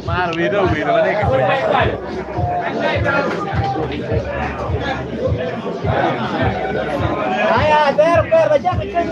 Ma video ma dai che per già che c'è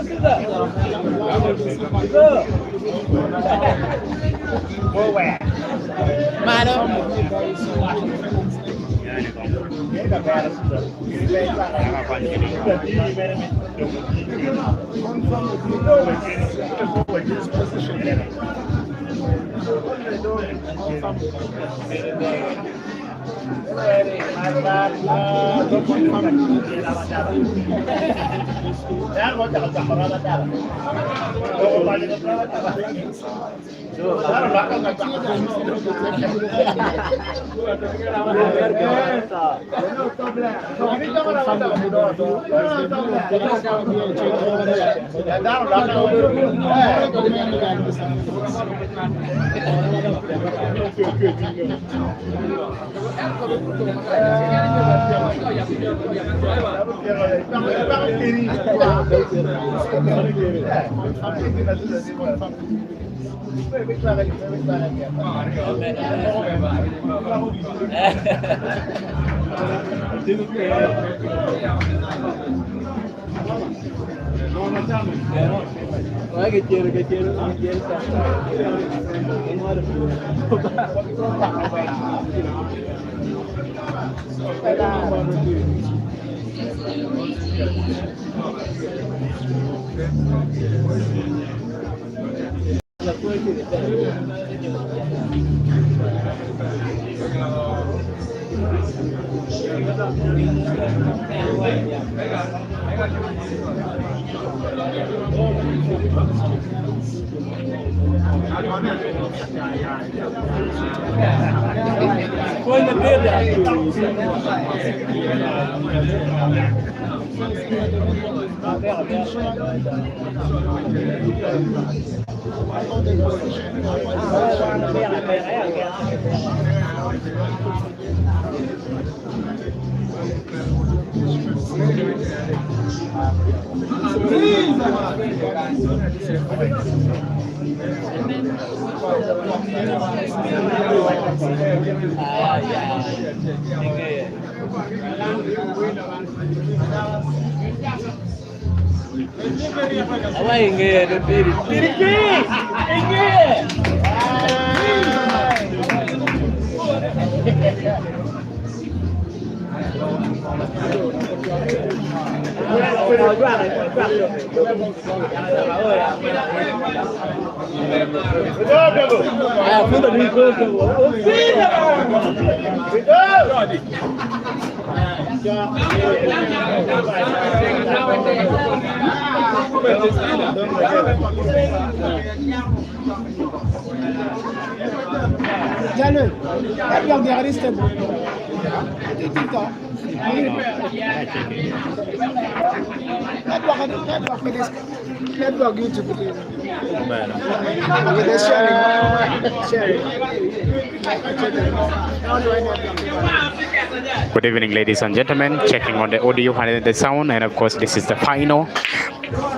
Good evening, ladies and gentlemen. Checking on the audio and the sound, and of course, this is the final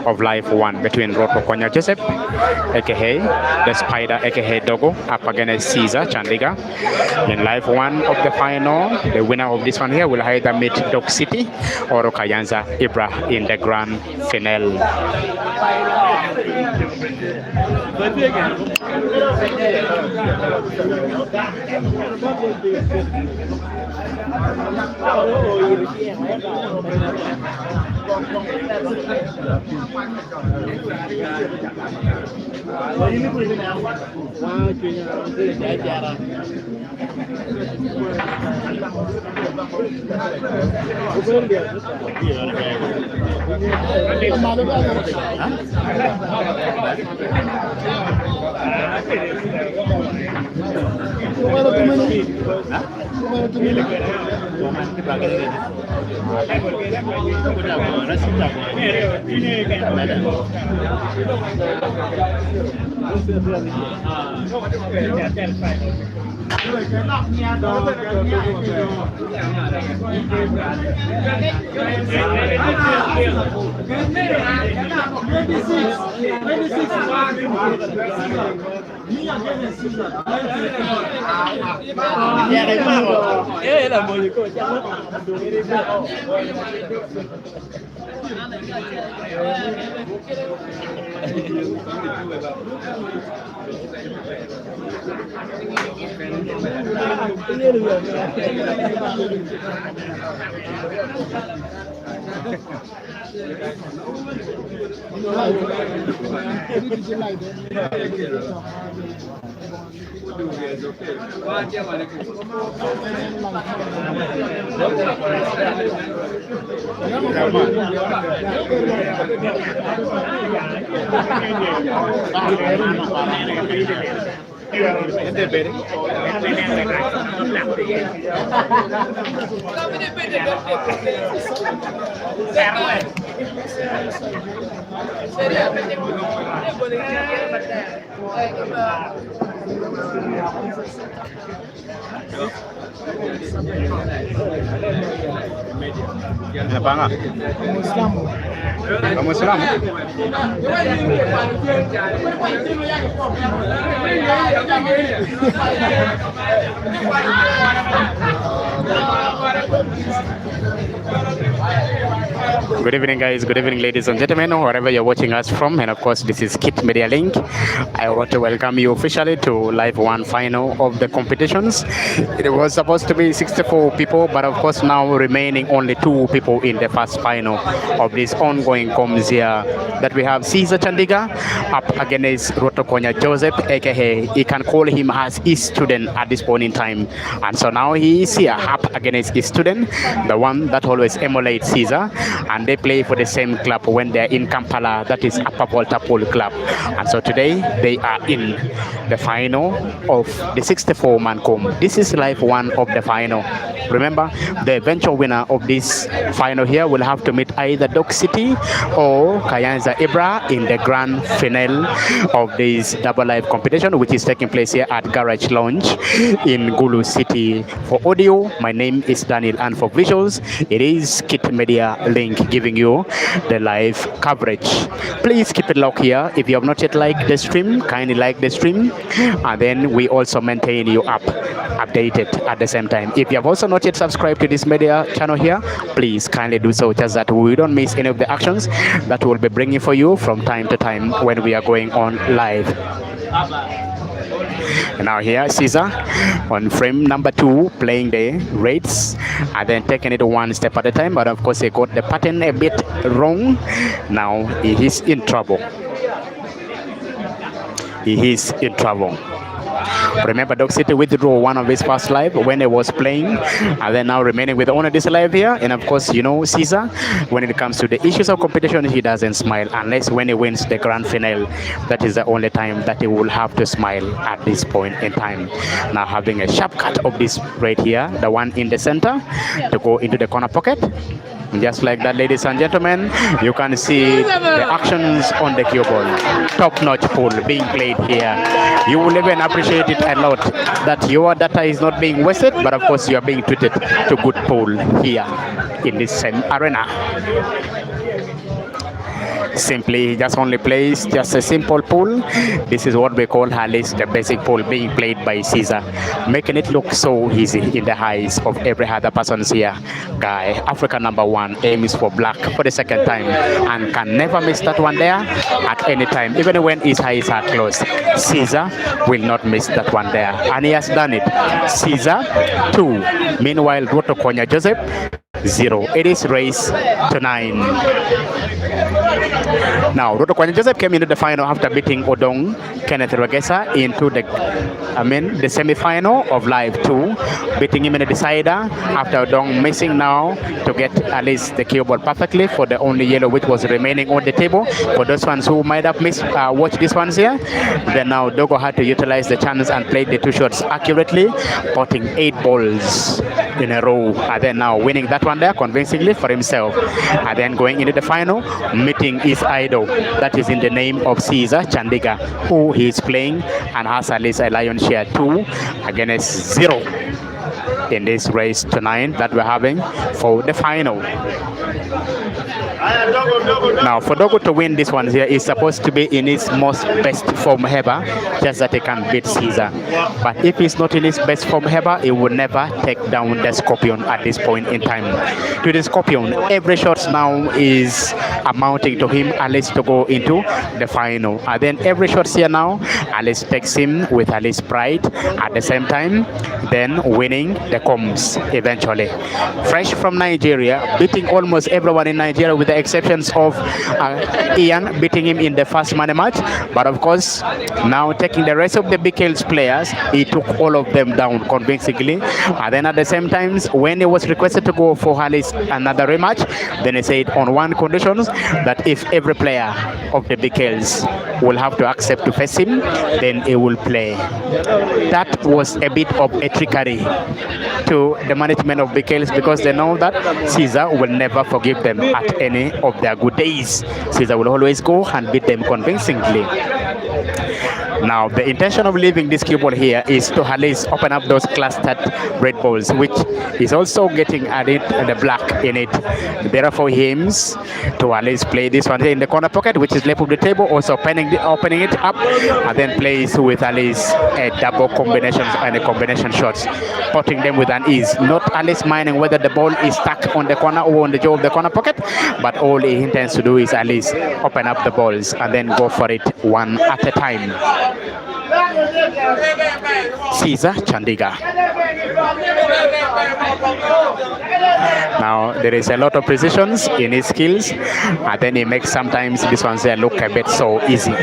of Live 1 between Rwotokonya Joseph, aka the Spider, aka Dogo, up against Caesar Chandiga. In Live 1 of the final, the winner of this one here will either meet Dog City or Kayanza Ibra in the grand finale. Napanga. Kamu Islam? Good evening, guys. Good evening, ladies and gentlemen, wherever you're watching us from. And of course, this is Kit Media Link. I want to welcome you officially to Live 1 final of the competitions. It was supposed to be 64 people, but of course now remaining only 2 people in the first final of this ongoing comms here. That we have Caesar Chandiga up against Rwotokonya Joseph, aka he can call him as his student at this point in time. And so now he is here up against his student, the one that always emulates Caesar. And they play for the same club when they're in Kampala, that is Upper Volta Pool Club. And so today they are in the final of the 64-man comb. This is Live 1 of the final. Remember, the eventual winner of this final here will have to meet either Dogo City or Kayanza Ibra in the grand finale of this double live competition, which is taking place here at Garage Lounge in Gulu City. For audio, my name is Daniel, and for visuals, it is Kit Media Link giving you the live coverage. Please keep it locked here. If you have not yet liked the stream, kindly like the stream, and then we also maintain you updated at the same time. If you have also not yet subscribed to this media channel here, please kindly do so, just that we don't miss any of the actions that we'll be bringing for you from time to time when we are going on live. And now here Caesar on frame number 2 playing the rates and then taking it one step at a time, but of course he got the pattern a bit wrong. Now he is in trouble. He is in trouble. Remember, Dogo City withdrew one of his past live when he was playing, and then now remaining with only this live here. And of course, you know, Caesar, when it comes to the issues of competition, he doesn't smile unless when he wins the grand finale. That is the only time that he will have to smile at this point in time. Now having a sharp cut of this right here, the one in the center, to go into the corner pocket. Just like that, ladies and gentlemen, you can see the actions on the cue ball. Top-notch pool being played here. You will even appreciate it a lot that your data is not being wasted, but of course you are being treated to good pool here in this same arena. Simply just only plays just a simple pool. This is what we call at least the basic pool being played by Caesar, making it look so easy in the eyes of every other person here. Guy, Africa number 1, aims for black for the second time and can never miss that one there at any time, even when his eyes are closed. Caesar will not miss that one there, and he has done it. Caesar 2. Meanwhile, Rwotokonya Joseph 0. It is raised to 9. Now, Rwotokonya Joseph came into the final after beating Odong Kenneth Regesa into the semi-final of Live 2, beating him in the decider after Odong missing now to get at least the cue ball perfectly for the only yellow which was remaining on the table. For those ones who might have missed watch this ones here, then now Dogo had to utilize the chance and played the 2 shots accurately, potting 8 balls in a row, and then now winning that one there convincingly for himself, and then going into the final, meeting his idol, that is in the name of Caesar Chandiga, who he is playing and has at least a lion share 2 against 0 in this race to 9 that we're having for the final. Now, for Dogo to win this one here is supposed to be in his most best form ever, just that he can beat Caesar. But if he's not in his best form ever, he will never take down the Scorpion at this point in time. To the Scorpion, every shot now is amounting to him at least to go into the final. And then every shot here now, Alice takes him with Alice pride at the same time, then winning the comms eventually. Fresh from Nigeria, beating almost everyone in Nigeria with the exceptions of Ian, beating him in the first money match. But of course, now taking the rest of the BKL's players, he took all of them down convincingly. And then at the same time, when he was requested to go for Alice another rematch, then he said on one condition, that if every player of the BKL's will have to accept to face him, then he will play. That was a bit of a trickery to the management of BKL's, because they know that Caesar will never forgive them at any of their good days. Caesar will always go and beat them convincingly. Now, the intention of leaving this cue ball here is to at least open up those clustered red balls, which is also getting added the black in it. Therefore, he aims to at least play this one here in the corner pocket, which is left of the table, also opening it up, and then plays with at least a double combinations and a combination shots, potting them with an ease. Not at least minding whether the ball is stuck on the corner or on the jaw of the corner pocket, but all he intends to do is at least open up the balls and then go for it one at a time. Caesar Chandiga. Now there is a lot of precisions in his skills, and then he makes sometimes this one look a bit so easy.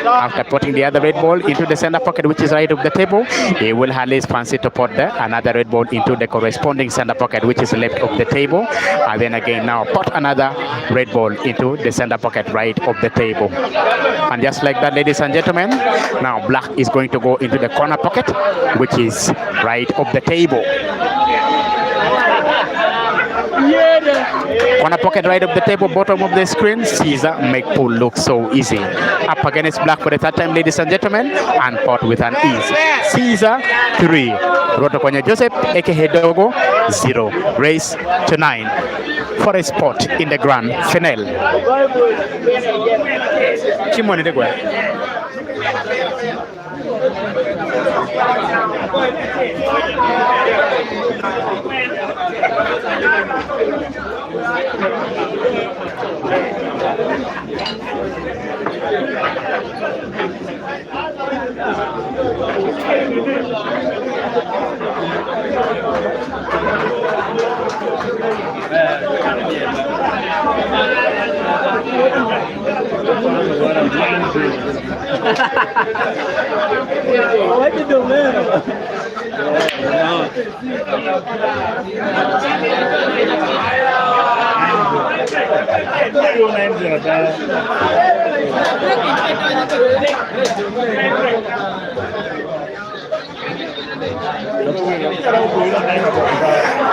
After putting the other red ball into the center pocket, which is right of the table, he will at least fancy to put another red ball into the corresponding center pocket, which is left of the table, and then again now put another red ball into the center pocket right of the table. And just like that, ladies and gentlemen, now black is going to go into the corner pocket, which is right of the table. Corner pocket right of the table, bottom of the screen. Caesar make pull look so easy. Up against black for the third time, ladies and gentlemen, and pot with an ease. Caesar 3, Rwotokonya Joseph, aka Dogo 0. Race to 9 for a spot in the grand finale. Kimoni de Gwa.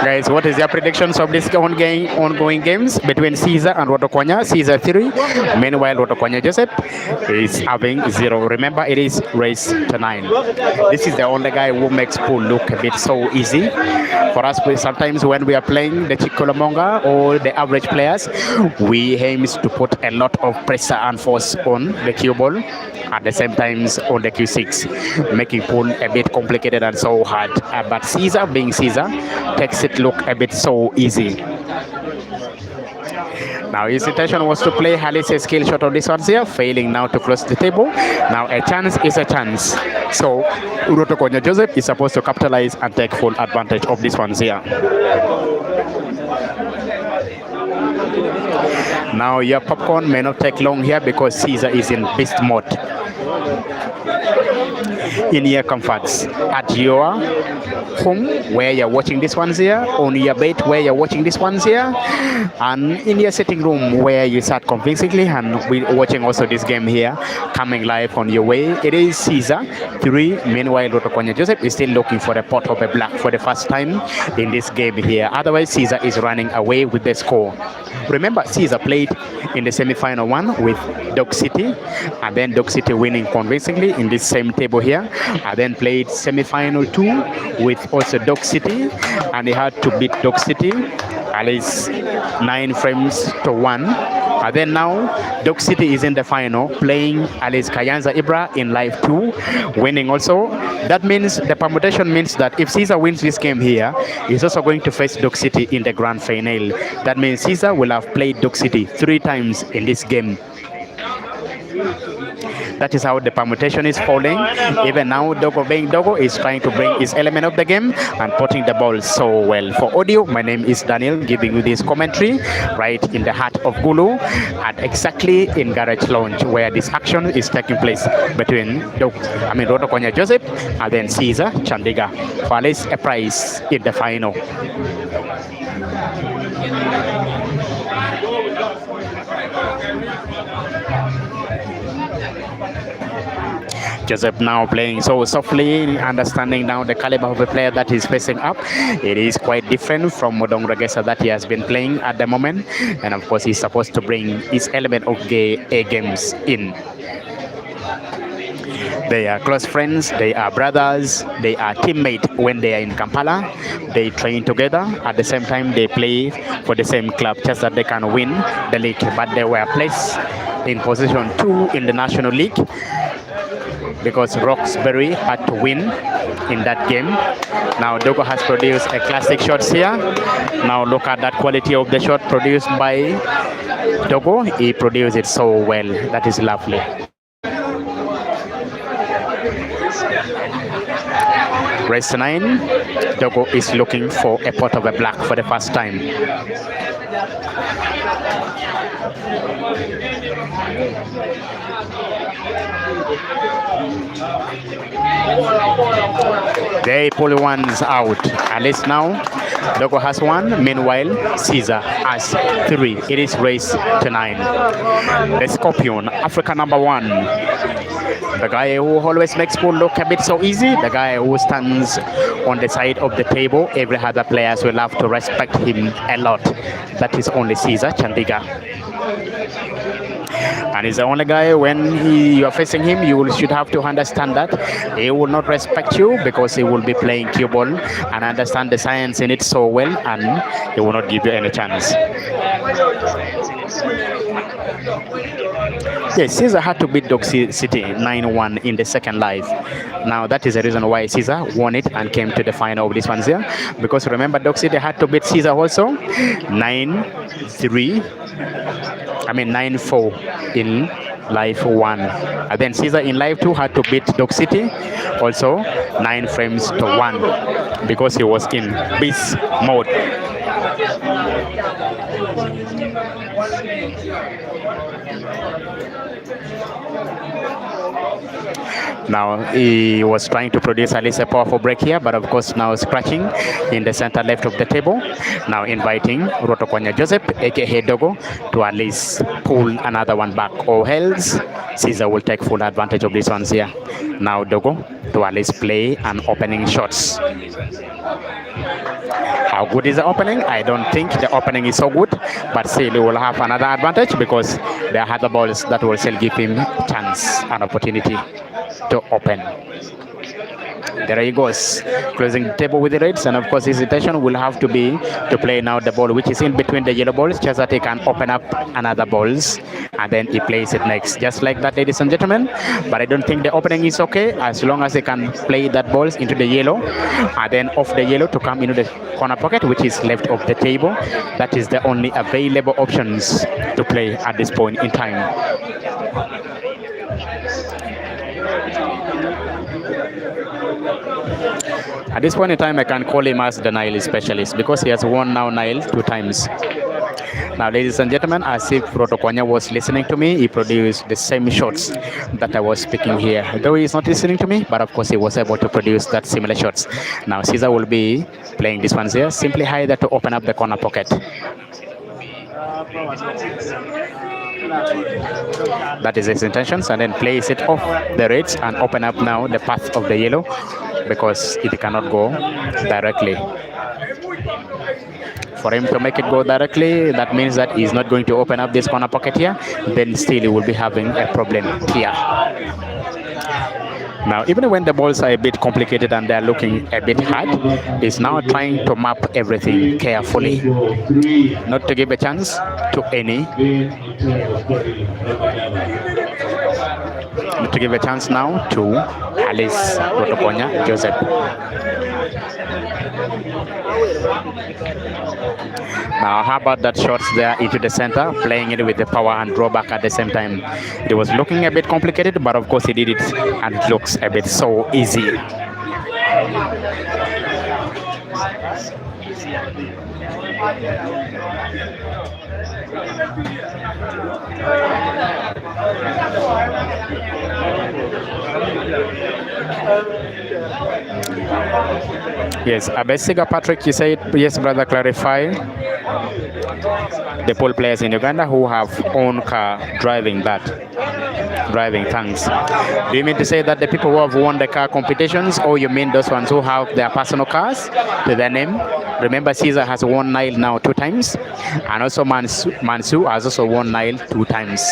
Guys, what is your predictions of this ongoing games between Caesar and Rwotokonya? Caesar 3, meanwhile Rwotokonya Joseph is having 0. Remember, it is race to 9. This is the only guy who makes pool look a bit so easy. For us, sometimes when we are playing the Chikolomonga or the average players, we aim to put a lot of pressure and force on the cue ball, at the same time on the Q6, making pool a bit complicated and so hard. But Caesar, being Caesar, takes it look a bit so easy. Now his intention was to play Hali's skill shot on this one here, failing now to close the table. Now a chance is a chance. So Rwotokonya Joseph is supposed to capitalize and take full advantage of this one here. Now your popcorn may not take long here because Caesar is in beast mode. In your comforts, at your home where you're watching this ones here, on your bed where you're watching this ones here, and in your sitting room where you sat convincingly and we're watching also this game here coming live on your way. It is Caesar 3. Meanwhile, Rwotokonya Joseph is still looking for a pot of a black for the first time in this game here. Otherwise, Caesar is running away with the score. Remember, Caesar played in the semi-final one with Dog City, and then Dog City winning convincingly in this same table here. And then played semi-final 2 with also Dog City, and he had to beat Dog City at least 9 frames to 1. And then now Dog City is in the final playing Alice Kayanza Ibra in live 2, winning also. That means the permutation means that if Caesar wins this game here, he's also going to face Dog City in the grand final. That means Caesar will have played Dog City 3 times in this game. That is how the permutation is falling. Even now, Dogo being Dogo is trying to bring his element of the game and putting the ball so well. For audio, my name is Daniel, giving you this commentary right in the heart of Gulu, at exactly in Garage Lounge, where this action is taking place between Rwotokonya Joseph and then Caesar Chandiga for at least a prize in the final. Joseph now playing so softly, understanding now the caliber of the player that he's facing up. It is quite different from Modong Regesa that he has been playing at the moment. And of course, he's supposed to bring his element of A games in. They are close friends, they are brothers, they are teammates when they are in Kampala. They train together. At the same time, they play for the same club, just that they can win the league. But they were placed in position 2 in the National League, because Roxbury had to win in that game. Now Dogo has produced a classic shots here. Now look at that quality of the shot produced by Dogo. He produced it so well. That is lovely. Race 9, Dogo is looking for a pot of a black for the first time. They pull ones out. At least now, Dogo has 1. Meanwhile, Caesar has 3. It is race to 9. The Scorpion, Africa number 1. The guy who always makes pool look a bit so easy. The guy who stands on the side of the table. Every other players will have to respect him a lot. That is only Caesar Chandiga. And he's the only guy, when you are facing him, you should have to understand that he will not respect you, because he will be playing cue ball and understand the science in it so well, and he will not give you any chance. Yes, Caesar had to beat Dog City 9-1 in the second live. Now that is the reason why Caesar won it and came to the final of this one here. Because remember, Dog City had to beat Caesar also 9-4 in live 1. And then Caesar in live 2 had to beat Dog City also 9 frames to 1, because he was in beast mode. Now he was trying to produce at least a powerful break here, but of course now scratching in the center left of the table. Now inviting Rwotokonya Joseph, aka Dogo, to at least pull another one back, or else Caesar will take full advantage of these ones here. Now Dogo to at least play an opening shots. How good is the opening? I don't think the opening is so good, but still he will have another advantage, because there are other balls that will still give him chance and opportunity to open. There he goes, closing the table with the reds, and of course his intention will have to be to play now the ball which is in between the yellow balls, just that he can open up another balls, and then he plays it next, just like that, ladies and gentlemen. But I don't think the opening is okay, as long as he can play that balls into the yellow, and then off the yellow to come into the corner pocket, which is left of the table. That is the only available options to play at this point in time. At this point in time, I can call him as the Nile specialist, because he has won now Nile 2 times. Now, ladies and gentlemen, as if Rwotokonya was listening to me, he produced the same shots that I was speaking here. Though he's not listening to me, but of course he was able to produce that similar shots. Now, Caesar will be playing this one here. Simply either to open up the corner pocket. That is his intentions, and then place it off the reds and open up now the path of the yellow because it cannot go directly. For him to make it go directly, that means that he's not going to open up this corner pocket here, then still he will be having a problem here. Now, even when the balls are a bit complicated and they're looking a bit hard, he's now trying to map everything carefully, not to give a chance to any. Not to give a chance now to Alice Rwotokonya Joseph. Now, how about that shots there into the center, playing it with the power and drawback at the same time? It was looking a bit complicated, but of course he did it, and it looks a bit so easy. Yes, Abesiga Patrick, you said, yes, brother, clarify. The pool players in Uganda who have own car driving thanks. Do you mean to say that the people who have won the car competitions, or you mean those ones who have their personal cars to their name? Remember, Caesar has won Nile now 2 times, and also Mansu has also won Nile 2 times.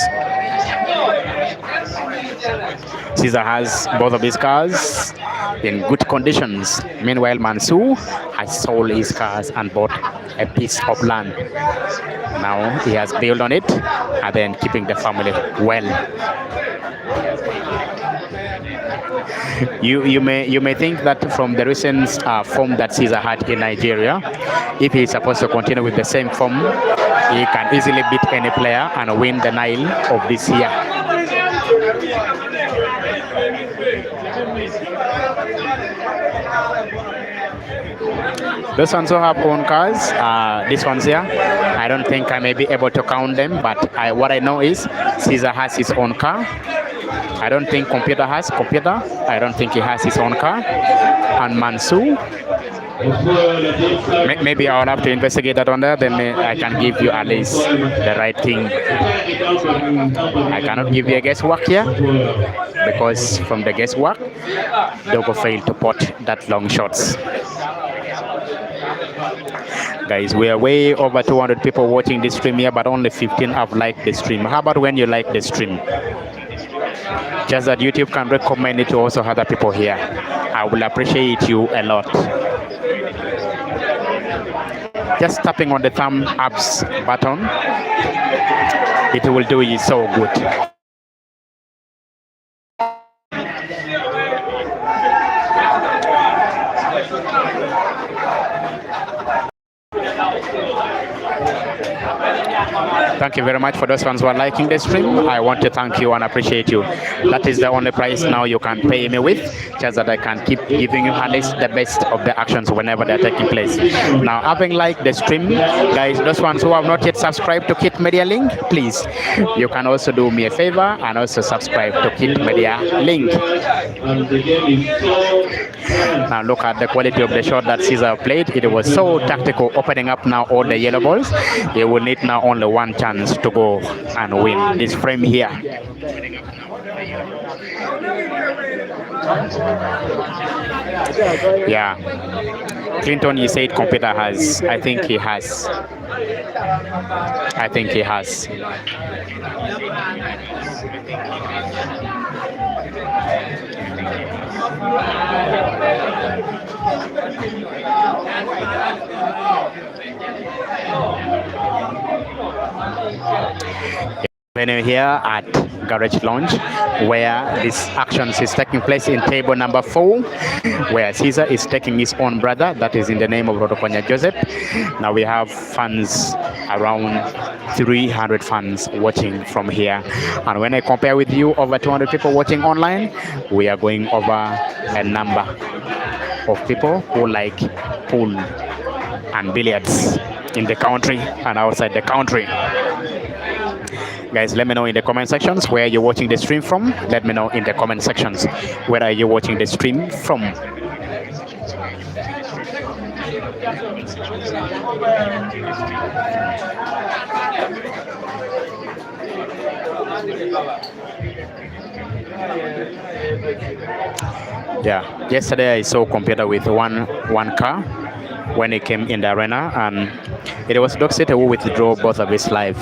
Caesar has both of his cars in good conditions. Meanwhile, Mansu has sold his cars and bought a piece of land. Now he has built on it and then keeping the family well. You may think that from the recent form that Caesar had in Nigeria, if he is supposed to continue with the same form, he can easily beat any player and win the Nile of this year. Those ones who have own cars, these ones here, I don't think I may be able to count them, but what I know is Caesar has his own car. I don't think Computer has. I don't think he has his own car. And Mansu, maybe I'll have to investigate that on there, then I can give you at least the right thing. I cannot give you a guesswork here, because from the guesswork, Dogo failed to pot that long shots. Guys, we are way over 200 people watching this stream here, but only 15 have liked the stream. How about when you like the stream? Just that YouTube can recommend it to also other people here. I will appreciate you a lot. Just tapping on the thumb ups button, it will do you so good. Thank you very much for those ones who are liking the stream. I want to thank you and appreciate you. That is the only price now you can pay me with, just that I can keep giving you at least the best of the actions whenever they're taking place. Now, having liked the stream, guys, those ones who have not yet subscribed to Kit Media Link, please, you can also do me a favor and also subscribe to Kit Media Link. Now look at the quality of the shot that Caesar played. It was so tactical, opening up now all the yellow balls. He will need now only one chance to go and win this frame here. Yeah, Clinton, you said Computer has. I think he has. Venue here at Garage Lounge, where this action is taking place in table number 4, where Caesar is taking his own brother, that is in the name of Rwotokonya Joseph. Now we have fans, around 300 fans watching from here, and when I compare with you, over 200 people watching online, we are going over a number of people who like pool and billiards. in the country and outside the country. Guys, let me know in the comment sections where you're watching the stream from. Let me know in the comment sections where are you watching the stream from. Yeah, yesterday I saw computer with one car when it came in the arena, and it was Dog City who withdrew both of his life.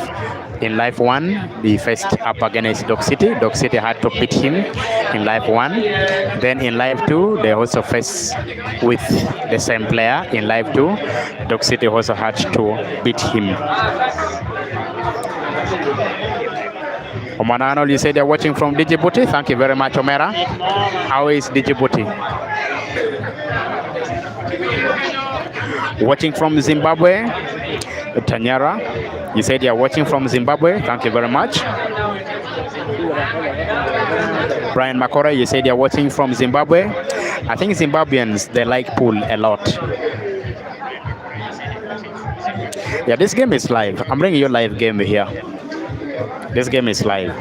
In life one, he faced up against Dog City. Dog City had to beat him in life one. Then in life two, they also faced with the same player in life two. Dog City also had to beat him. Omar Arnold, you said they're watching from Djibouti. Thank you very much, Omera. How is Djibouti? Watching from Zimbabwe, Tanyara, you said you're watching from Zimbabwe. Thank you very much. Brian Makora, you said you're watching from Zimbabwe. I think Zimbabweans, they like pool a lot. Yeah, this game is live. I'm bringing you a live game here. This game is live.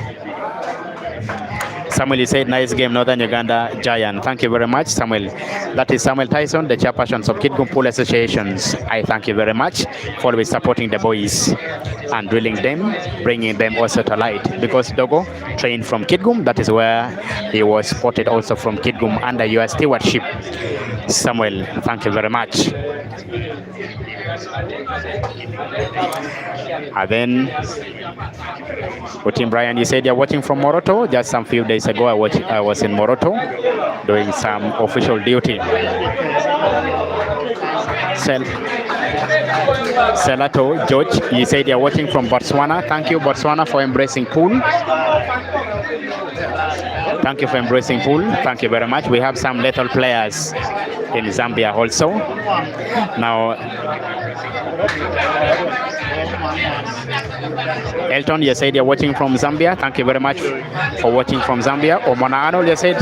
Samuel, you said nice game, Northern Uganda Giant. Thank you very much, Samuel. That is Samuel Tyson, the chairperson of Kidgum Pool Associations. I thank you very much for always supporting the boys and drilling them, bringing them also to light. Because Dogo trained from Kidgum, that is where he was spotted also from Kidgum under your stewardship. Samuel, thank you very much. And then, Tim Brian, you said you're watching from Moroto. Just some few days ago, I was in Moroto doing some official duty. Selato George, you said you're watching from Botswana. Thank you, Botswana, for embracing pool. Thank you for embracing pool. Thank you very much. We have some lethal players in Zambia also. Now, Elton, you said you're watching from Zambia. Thank you very much for watching from Zambia. Omona Arnold, you said,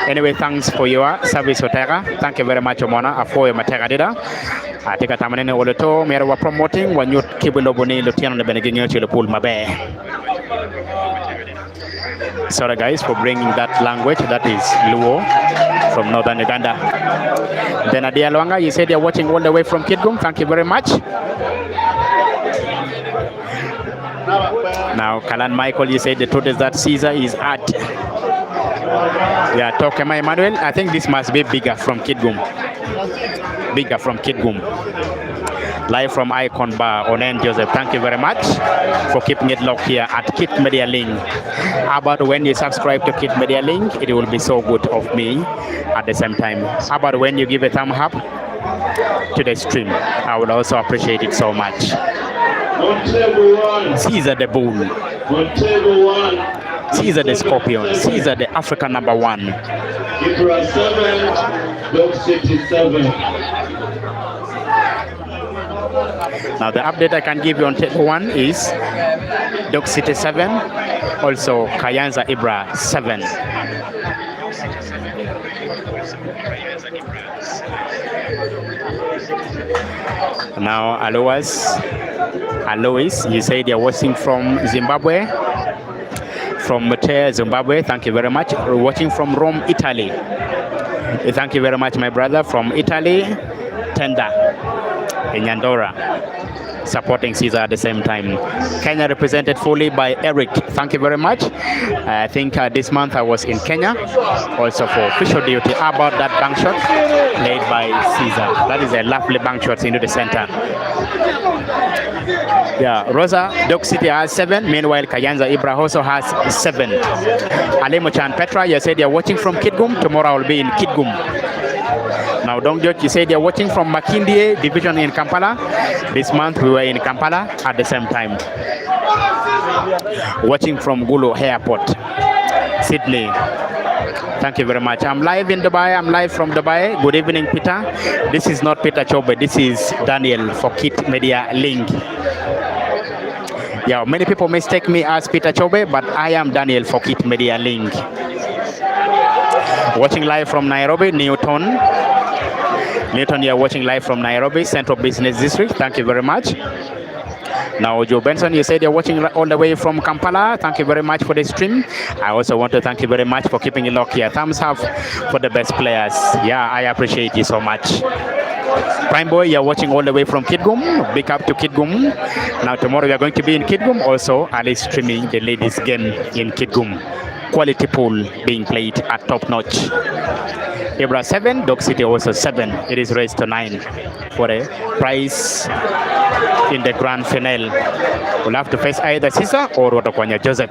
anyway, thanks for your service, Otera. Thank you very much, Omona, for your Matera. I take a time and all we are promoting when you keep a lobony, Luciano, the Benegin, to the pool, Mabe. Sorry, guys, for bringing that language. That is Luo from Northern Uganda. Then Adia Luanga, you said you're watching all the way from Kidgum. Thank you very much. Now, Kalan Michael, you said the truth is that Caesar is at. Yeah, Tokema Emmanuel. I think this must be bigger from Kidgum. Bigger from Kidgum. Live from Icon Bar, Onen Joseph. Thank you very much for keeping it locked here at Kit Media Link. How about when you subscribe to Kit Media Link? It will be so good of me at the same time. How about when you give a thumb up to the stream? I will also appreciate it so much. Caesar the Bull. Caesar the Scorpion. Caesar the African number one. Ibra 7, Dog City 7. Now the update I can give you on table 1 is Dog City 7, also Kayanza Ibra 7. Now Alois, you said you're watching from Zimbabwe. From Mute, Zimbabwe, thank you very much. We're watching from Rome, Italy. Thank you very much, my brother. From Italy, Tenda, in Yandora, supporting Caesar at the same time. Kenya represented fully by Eric. Thank you very much. I think this month I was in Kenya, also for official duty. How about that bank shot played by Caesar? That is a lovely bank shot into the center. Yeah, Rosa, Dog City has 7. Meanwhile, Kayanza Ibra also has 7. Alemo Chan Petra, you said you're watching from Kidgum. Tomorrow I will be in Kidgum. Now, Dong George, you said you're watching from Makindye division in Kampala. This month we were in Kampala at the same time. Watching from Gulu Airport, Sydney. Thank you very much. I'm live in Dubai. I'm live from Dubai. Good evening, Peter. This is not Peter Chobe. This is Daniel for Kit Media Link. Yeah, many people mistake me as Peter Chobe, but I am Daniel for Kit Media Link. Watching live from Nairobi, Newton, Newton, you are watching live from Nairobi, Central Business District. Thank you very much. Now, Joe Benson, you said you're watching all the way from Kampala. Thank you very much for the stream. I also want to thank you very much for keeping it locked here. Thumbs up for the best players. Yeah, I appreciate you so much. Prime Boy, you're watching all the way from Kitgum. Big up to Kitgum. Now, tomorrow we are going to be in Kitgum. Also, Ali streaming the ladies' game in Kitgum. Quality pool being played at top notch. Ibra 7, Dog City also 7. It is raised to 9 for a prize in the grand finale. We'll have to face either Caesar or Rwotokonya Joseph.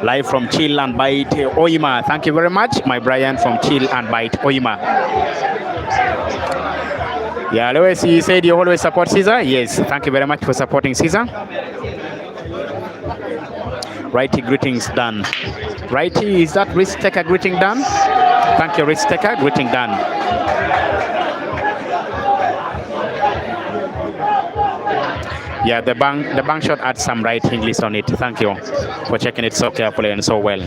Live from Chill and Bite Oima. Thank you very much, my Brian from Chill and Bite Oima. Yeah, Lois, you said you always support Caesar. Yes, thank you very much for supporting Caesar. Righty, greetings done. Righty, is that risk taker greeting done? Thank you, risk taker, greeting done. Yeah, the bank shot had some right English on it. Thank you for checking it so carefully and so well.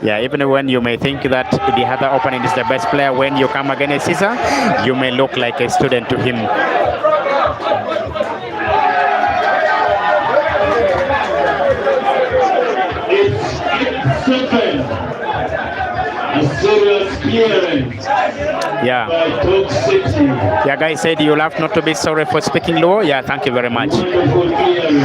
Yeah, even when you may think that the other opponent is the best player, when you come against Caesar, you may look like a student to him. A serious clearance. Yeah. By Dogo City. Yeah, guys said you'll have not to be sorry for speaking low. Yeah, thank you very much. Wonderful clearance.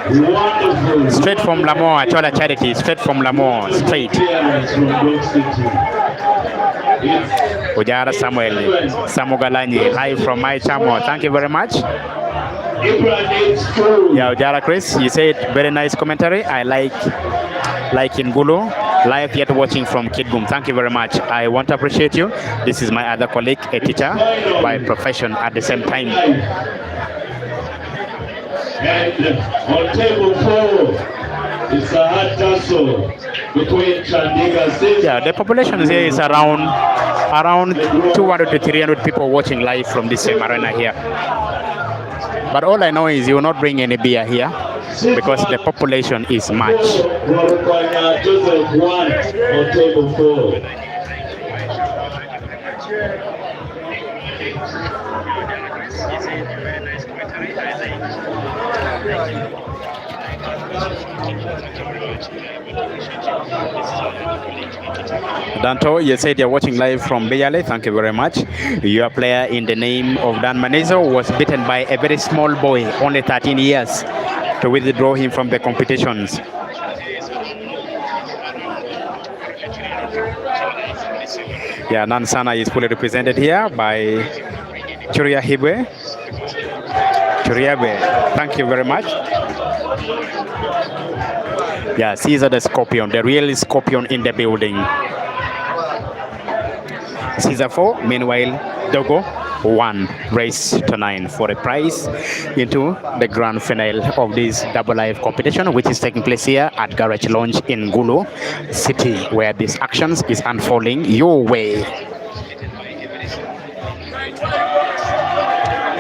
Wonderful. Straight from Lamore, Chola Charity. Straight from Lamore, straight. Clearance from Dogo City. Ujara Samuel, Samugalanyi, live from my chamo. Thank you very much. Yeah, Ujara Chris, you said very nice commentary. I like in Gulu. Live yet watching from Kitgum. Thank you very much. I want to appreciate you. This is my other colleague, a teacher by profession at the same time. And on table 4, it's a hard tussle between Chandiga City. Yeah, the population here is around 200 to 300 people watching live from this same arena here. But all I know is you will not bring any beer here because the population is much. Rwotokonya Joseph 1 on table 4. Danto, you said you're watching live from Beyale. Thank you very much. Your player in the name of Dan Manezo was beaten by a very small boy, only 13 years, to withdraw him from the competitions. Yeah, Nansana is fully represented here by Churia Hibe. Churiabe, thank you very much. Yeah, Caesar the Scorpion, the real Scorpion in the building. Caesar 4, meanwhile, Dogo 1, race to 9 for a prize into the grand finale of this double live competition, which is taking place here at Garage Lounge in Gulu City, where this actions is unfolding your way.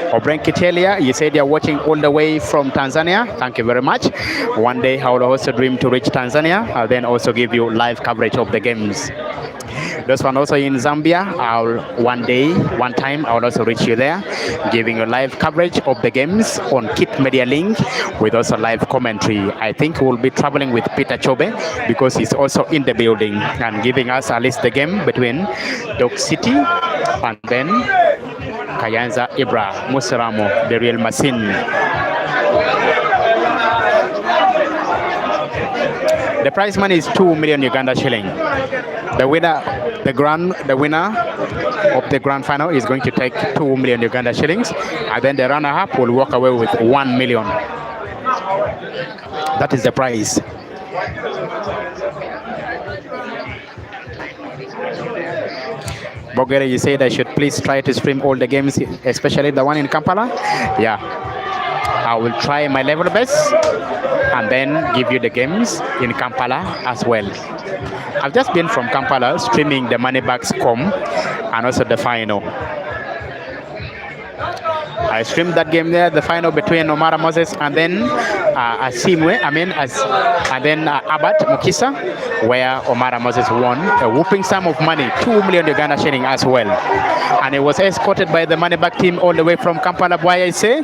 Obrenkitelia, you said you're watching all the way from Tanzania. Thank you very much. One day I will also dream to reach Tanzania. I'll then also give you live coverage of the games. Those one also in Zambia, one time I will also reach you there, giving you live coverage of the games on Kit Media Link with also live commentary. I think we'll be traveling with Peter Chobe because he's also in the building and giving us at least the game between Dogo City and then Kayanza Ibra Musaramo, the real machine. The prize money is 2 million Uganda shilling. The winner of the grand final is going to take 2 million Uganda shillings, and then the runner-up will walk away with 1 million. That is the prize. Bogere, you said I should please try to stream all the games, especially the one in Kampala. Yeah, I will try my level best and then give you the games in Kampala as well. I've just been from Kampala streaming the Moneybags.com and also the final. I streamed that game there, the final between Omara Moses and then Asimwe, and then Abat Mukisa, where Omara Moses won a whooping sum of money, 2 million Uganda shilling as well. And it was escorted by the money back team all the way from Kampala, say,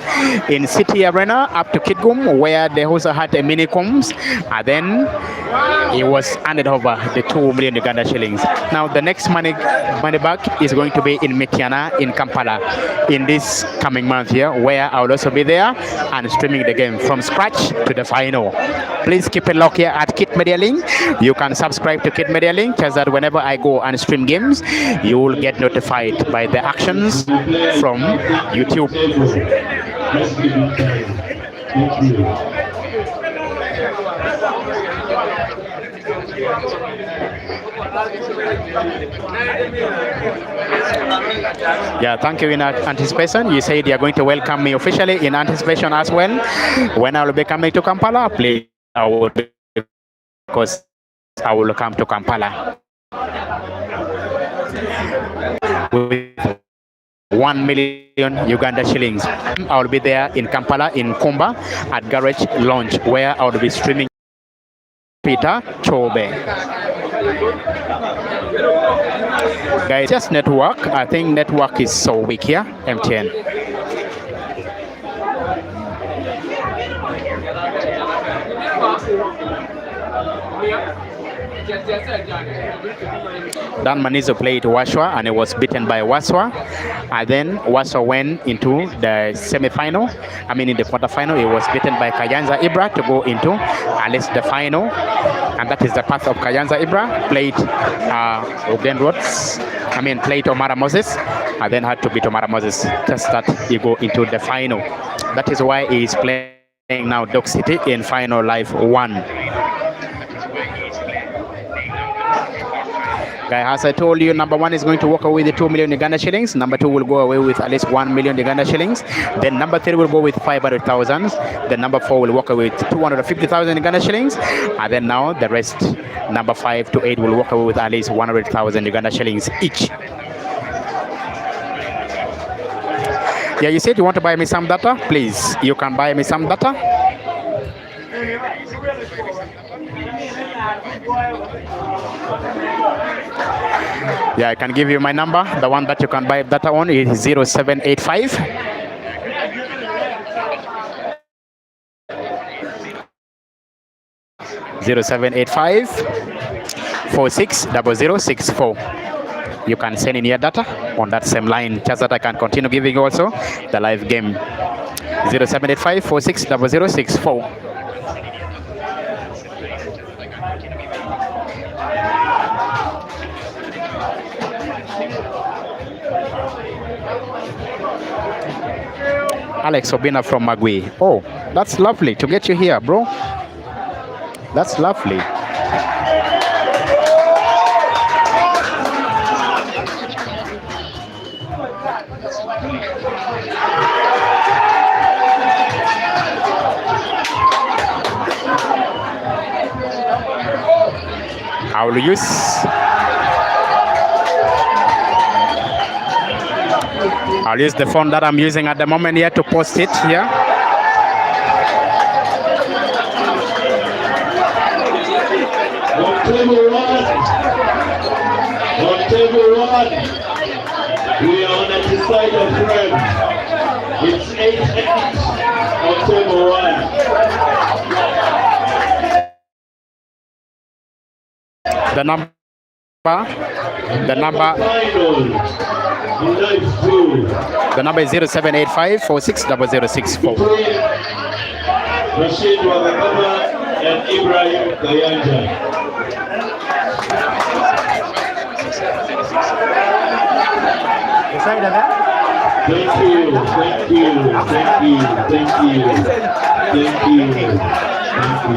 in City Arena up to Kitgum, where they also had a mini comms, and then it was handed over the 2 million Uganda shillings. Now the next money back is going to be in Mityana in Kampala in this coming month here, where I will also be there and streaming the game from scratch to the final. Please keep it locked here at Kit Media Link. You can subscribe to Kit Media Link, just that whenever I go and stream games, you will get notified by the actions from YouTube. Yeah, thank you in anticipation. You said you're going to welcome me officially in anticipation as well. When I will be coming to Kampala, please, because I will come to Kampala with 1 million Uganda shillings. I will be there in Kampala in Kumba at Garage Lounge, where I will be streaming Peter Chobe. Guys, just network. I think network is so weak here. MTN. Dan Manizo played Washwa and it was beaten by Waswa, and then Waswa went into the semi-final. In the quarter-final, it was beaten by Kayanza Ibra to go into at least the final, and that is the path of Kayanza Ibra. Played played Omara Moses, and then had to beat Omara Moses just that he go into the final. That is why he is playing now Dogo City in final live 1. As I told you, number 1 is going to walk away with the 2 million Uganda shillings. Number 2 will go away with at least 1 million Uganda shillings. Then number 3 will go with 500,000. Then number 4 will walk away with 250,000 Uganda shillings. And then now the rest, number 5 to 8, will walk away with at least 100,000 Uganda shillings each. Yeah, you said you want to buy me some data? Please, you can buy me some data. Yeah, I can give you my number. The one that you can buy data on is 0785 0785 460064. You can send in your data on that same line, just that I can continue giving you also the live game. 0785 460064. Alex Obina from Magui. Oh, that's lovely to get you here, bro. That's lovely. I will use the phone that I'm using at the moment here to post it here. On table one, we are on the side of friend. It's 8-8 on table 1. The number is 0785 460064. Rashid Rwotokonya and Ibrahim Kayanja. Thank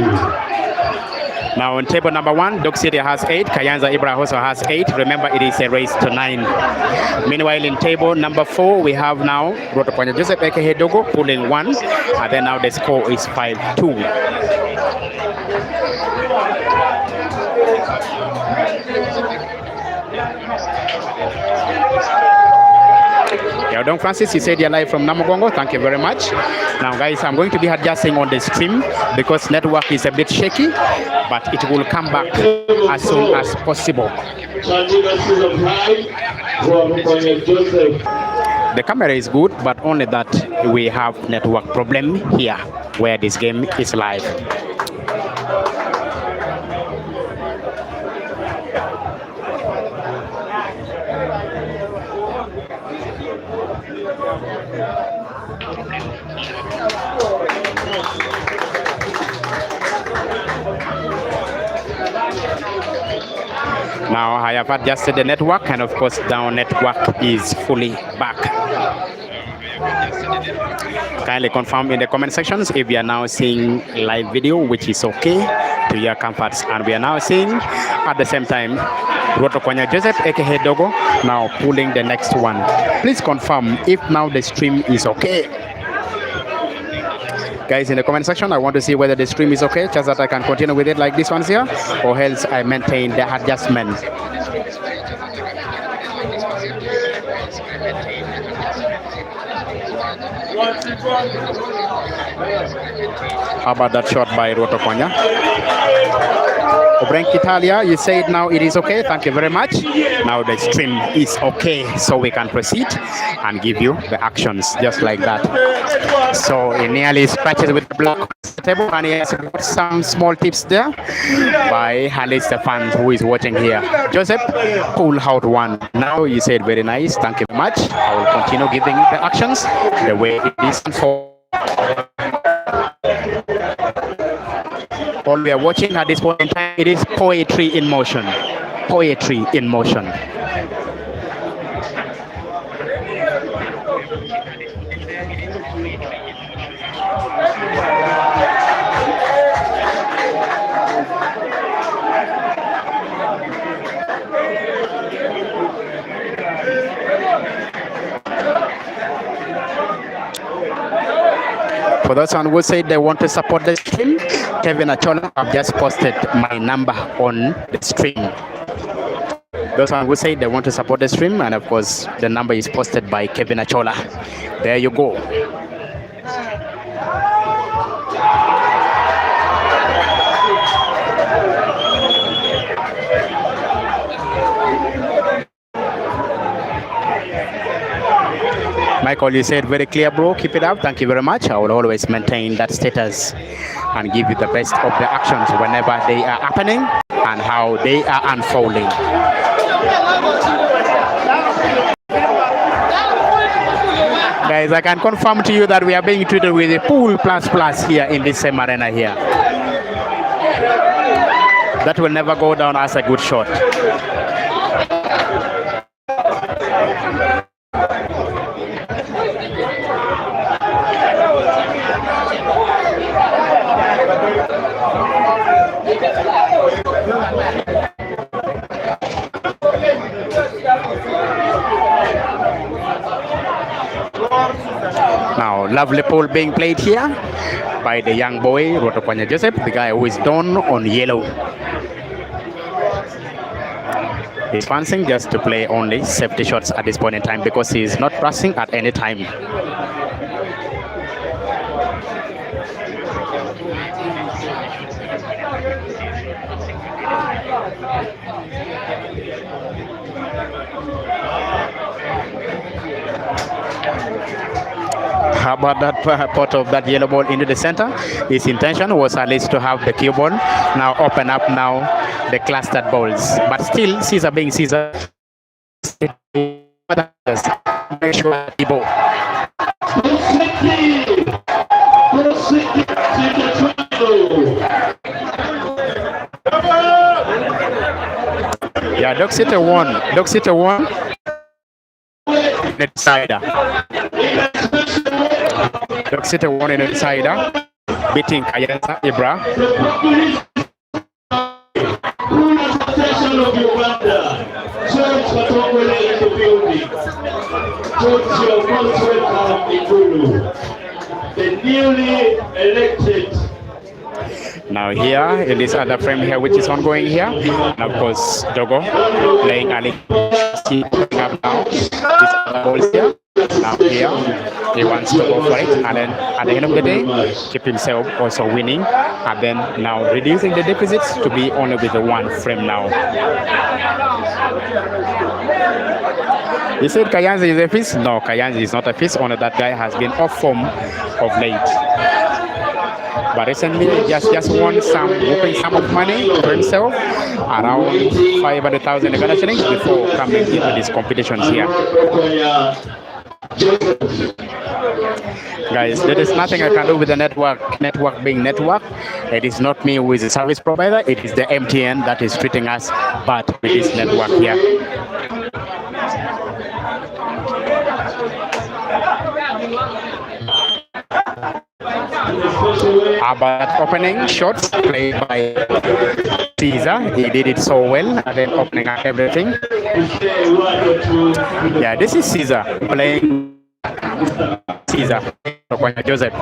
you. Now on table number 1, Dogo City has 8, Kayanza Ibra also has 8. Remember, it is a race to 9. Meanwhile, in table number 4, we have now Rwotokonya Joseph aka Dogo pulling 1, and then now the score is 5-2. Yeah, Don Francis, you said you're live from Namugongo. Thank you very much. Now, guys, I'm going to be adjusting on the stream because network is a bit shaky, but it will come back as soon as possible. Chandiga Season 5, Rwotokonya Joseph. The camera is good, but only that we have network problem here where this game is live. Now I have adjusted the network, and of course now network is fully back. Kindly confirm in the comment sections if you are now seeing live video, which is okay to your comforts. And we are now seeing at the same time Rwotokonya Joseph aka Dogo now pulling the next one. Please confirm if now the stream is okay. Guys, in the comment section, I want to see whether the stream is okay, just that I can continue with it like this one's here, or else I maintain the adjustment. How about that shot by Rwotokonya? Obrenk Italia, you said now it is okay. Thank you very much. Now the stream is okay, so we can proceed and give you the actions just like that. So he nearly scratches with the block table, and he has got some small tips there by Halil Stefan, who is watching here. Joseph, pull out one. Now you said very nice. Thank you very much. I will continue giving the actions the way it is for. All we are watching at this point in time, it is poetry in motion. Poetry in motion. For those who say they want to support the stream, Kevin Achola, I've just posted my number on the stream. Those who say they want to support the stream, and of course the number is posted by Kevin Achola. There you go. Michael, you said very clear, bro. Keep it up. Thank you very much. I will always maintain that status and give you the best of the actions whenever they are happening and how they are unfolding. Guys, I can confirm to you that we are being treated with a pool plus here in this same arena here. That will never go down as a good shot. Now, lovely pole being played here by the young boy, Rwotokonya Joseph, the guy who is done on yellow. He's fancying just to play only safety shots at this point in time because he is not rushing at any time. How about that pot of that yellow ball into the center? His intention was at least to have the cue ball now open up now the clustered balls. But still, Caesar being Caesar. Make sure the ball. Yeah, Dog Sitter won. Dog Sitter won. Decider. Dog Sitter won in the decider, beating Kayanza Ibra. Now here in this other frame here, which is ongoing here, and of course Dogo playing Ali up now. This other balls here. Now here he wants to go for it, and then at the end of the day, keep himself also winning, and then now reducing the deficits to be only with the one frame now. He said Kayanza is a fish. No, Kayanza is not a fish. Only that guy has been off form of late. But recently, just won some whooping sum of money for himself, around 500,000 Uganda shillings before coming into these competitions here. Guys, there is nothing I can do with the network. Network being network, it is not me who is a service provider. It is the MTN that is treating us bad with this network here. About opening shots played by Caesar, he did it so well, and then opening up everything. Yeah, this is Caesar playing Caesar. Joseph.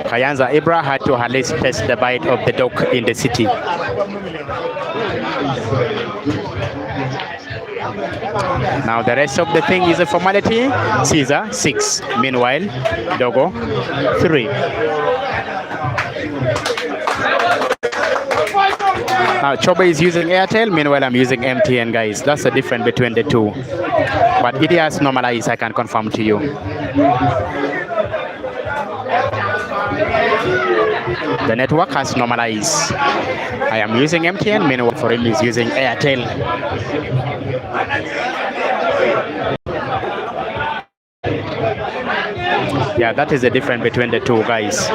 Kayanza Ibra had to at least test the bite of the dog in the city. Now the rest of the thing is a formality. Caesar 6. Meanwhile, Dogo 3. Now Chobe is using Airtel. Meanwhile, I'm using MTN, guys. That's the difference between the two. But it has normalized. I can confirm to you. The network has normalized. I am using MTN. Meanwhile, for him is using Airtel. Yeah, that is the difference between the two, guys.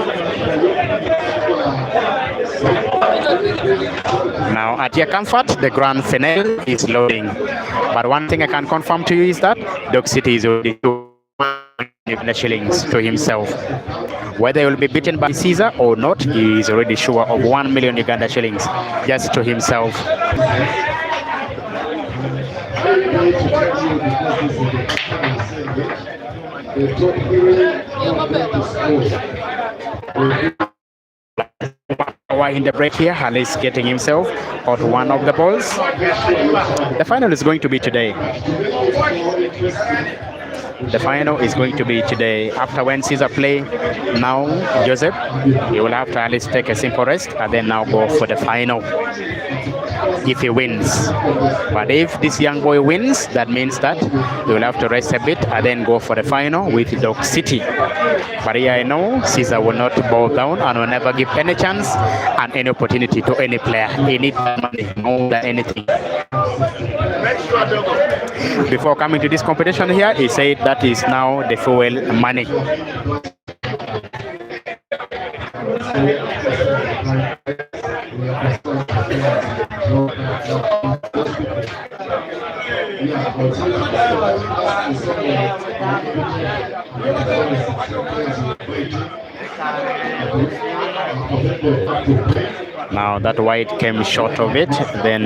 Now at your comfort, the grand finale is loading. But one thing I can confirm to you is that Dog City is already 2 shillings to himself. Whether he will be beaten by Caesar or not, he is already sure of 1 million Uganda shillings just to himself. In the break here, Alice getting himself out one of the balls. The final is going to be today. The final is going to be today. After when Caesar play, now Joseph, he will have to at least take a simple rest and then now go for the final. If he wins. But if this young boy wins, that means that he will have to rest a bit and then go for the final with Dog City. But here I know Caesar will not bow down and will never give any chance and any opportunity to any player. He needs money more than anything. Before coming to this competition here, he said that is now the fuel money. Now that white came short of it, then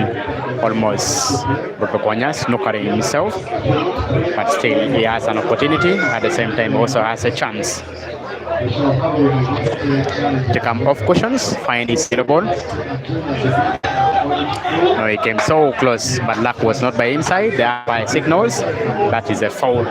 almost Rwotokonya snookering himself, but still he has an opportunity, at the same time also has a chance to come off cushions, find his zero ball. No, he came so close, but luck was not by inside. The umpire signals that is a foul.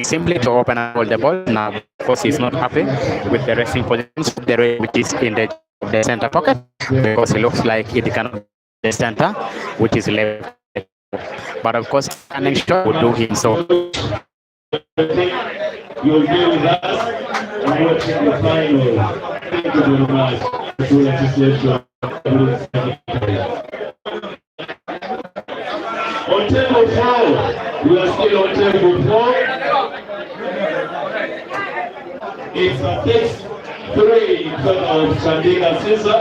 Simply to open up all the ball. Now, of course, he's not happy with the resting positions, the red which is in the center pocket, because it looks like it cannot be the center, which is left. But of course, standing shot would do him so. You'll be with us and watching the final. Thank you very much. On table 4, we are still on table 4. It's a 6-3 in favor of Chandiga Caesar.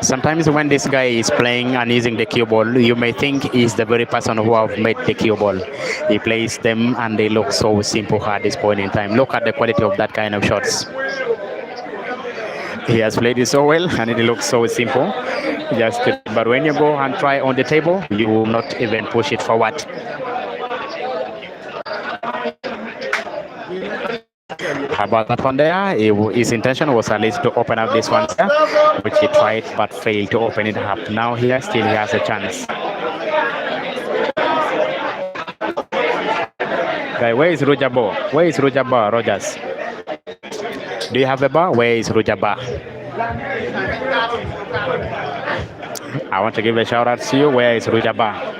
Sometimes when this guy is playing and using the cue ball, you may think he's the very person who have made the cue ball. He plays them and they look so simple at this point in time. Look at the quality of that kind of shots. He has played it so well and it looks so simple. But when you go and try on the table, you will not even push it forward. How about that one there? His intention was at least to open up this one, sir, which he tried but failed to open it up. Now here still he has a chance. Guy, where is Rujabo? Where is Rujaba, Rogers? Do you have a bar? Where is Rujaba? I want to give a shout out to you. Where is Rujaba?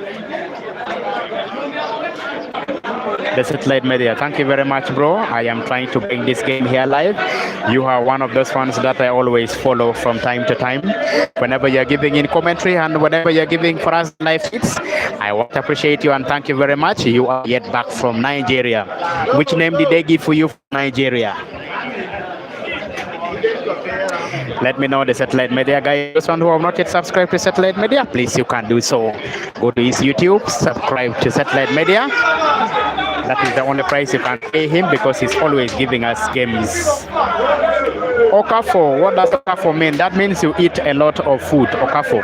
The satellite media, thank you very much, bro. I am trying to bring this game here live. You are one of those fans that I always follow from time to time. Whenever you're giving in commentary and whenever you're giving for us live hits, I want to appreciate you and thank you very much. You are yet back from Nigeria. Which name did they give for you from Nigeria? Let me know, the satellite media guy. Those one who have not yet subscribed to satellite media, please you can do so. Go to his YouTube, subscribe to satellite media. That is the only price you can pay him because he's always giving us games. Okafo, what does Okafo mean? That means you eat a lot of food. Okafo.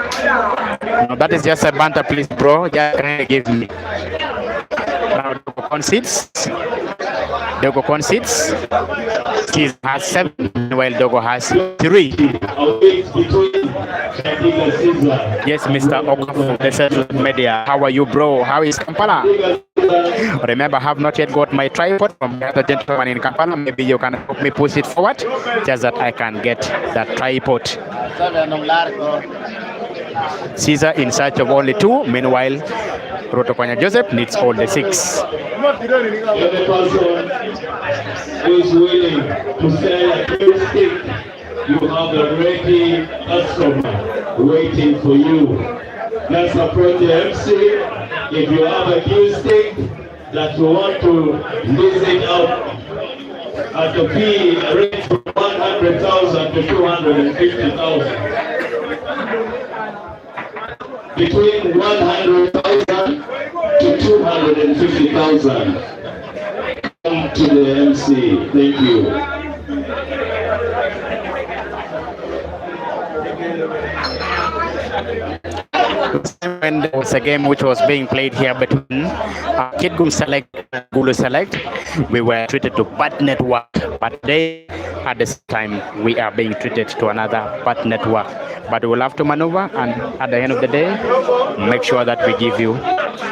No, that is just a banter, please, bro. Just give me. Now Dogo concedes. Dogo concedes. He has 7, while Dogo has 3. Yes, Mr. Okafo, the satellite media. How are you, bro? How is Kampala? Remember, I have not yet got my tripod from the other gentleman in Kampala. Maybe you can help me push it forward, just that I can get that tripod. Caesar in search of only 2. Meanwhile, Rwotokonya Joseph needs all the 6. Every person who is willing to sell a new stick, you have a ready customer waiting for you. Let's approach the MC. If you have a new stick that you want to visit out at the fee range from 100,000 to 250,000. Between 100,000 to 250,000. Come to the MC. Thank you. When there was a game which was being played here between Kidgum Select and Gulu Select, we were treated to bad network, but today at this time we are being treated to another bad network. But we'll have to maneuver, and at the end of the day, make sure that we give you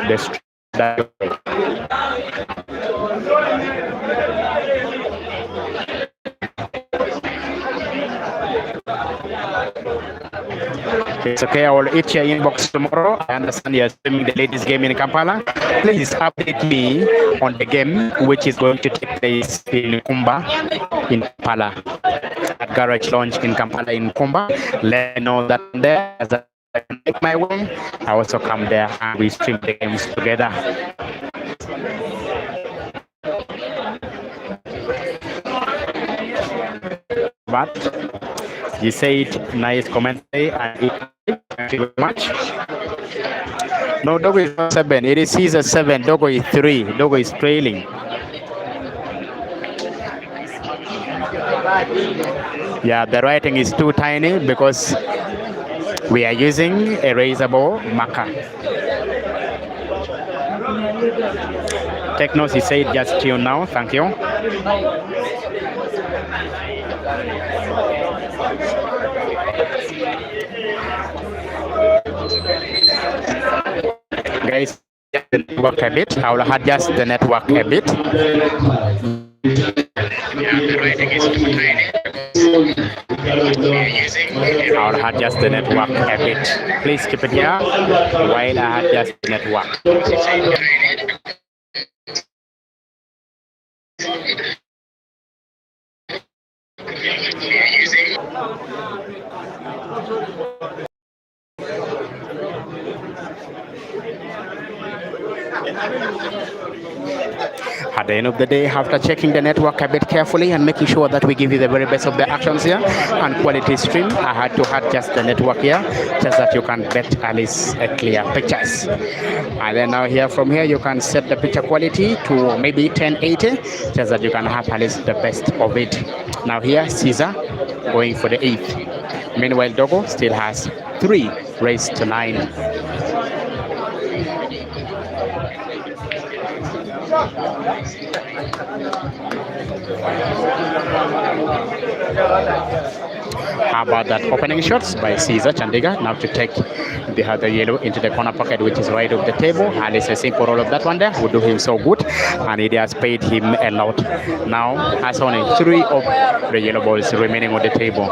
the strength that it's okay, I will hit your inbox tomorrow. I understand you're streaming the ladies game in Kampala. Please update me on the game which is going to take place in Kumba, in Kampala, at Garage Lounge in Kampala in Kumba. Let me know that I'm there as I make my way. I also come there and we stream the games together. But you said nice commentary and thank you very much. No, Dogo is not 7. It is Caesar 7. Dogo is 3. Dogo is trailing. Yeah, the writing is too tiny because we are using a erasable marker. Technos, he said just tune now. Thank you. Guys, the network a bit. I will adjust the network a bit. Yeah, the rating is too tiny. I will adjust the network a bit. Please keep it here while I adjust the network. At the end of the day, after checking the network a bit carefully and making sure that we give you the very best of the actions here and quality stream, I had to adjust the network here just that you can get at least a clear pictures. And then now here from here, you can set the picture quality to maybe 1080, just that you can have at least the best of it. Now here, Caesar going for the 8th. Meanwhile, Dogo still has 3 raised to 9. How about that opening shots by Caesar Chandiga? Now to take the other yellow into the corner pocket, which is right of the table. And it's a simple roll of that one there would do him so good. And it has paid him a lot. Now has only 3 of the yellow balls remaining on the table.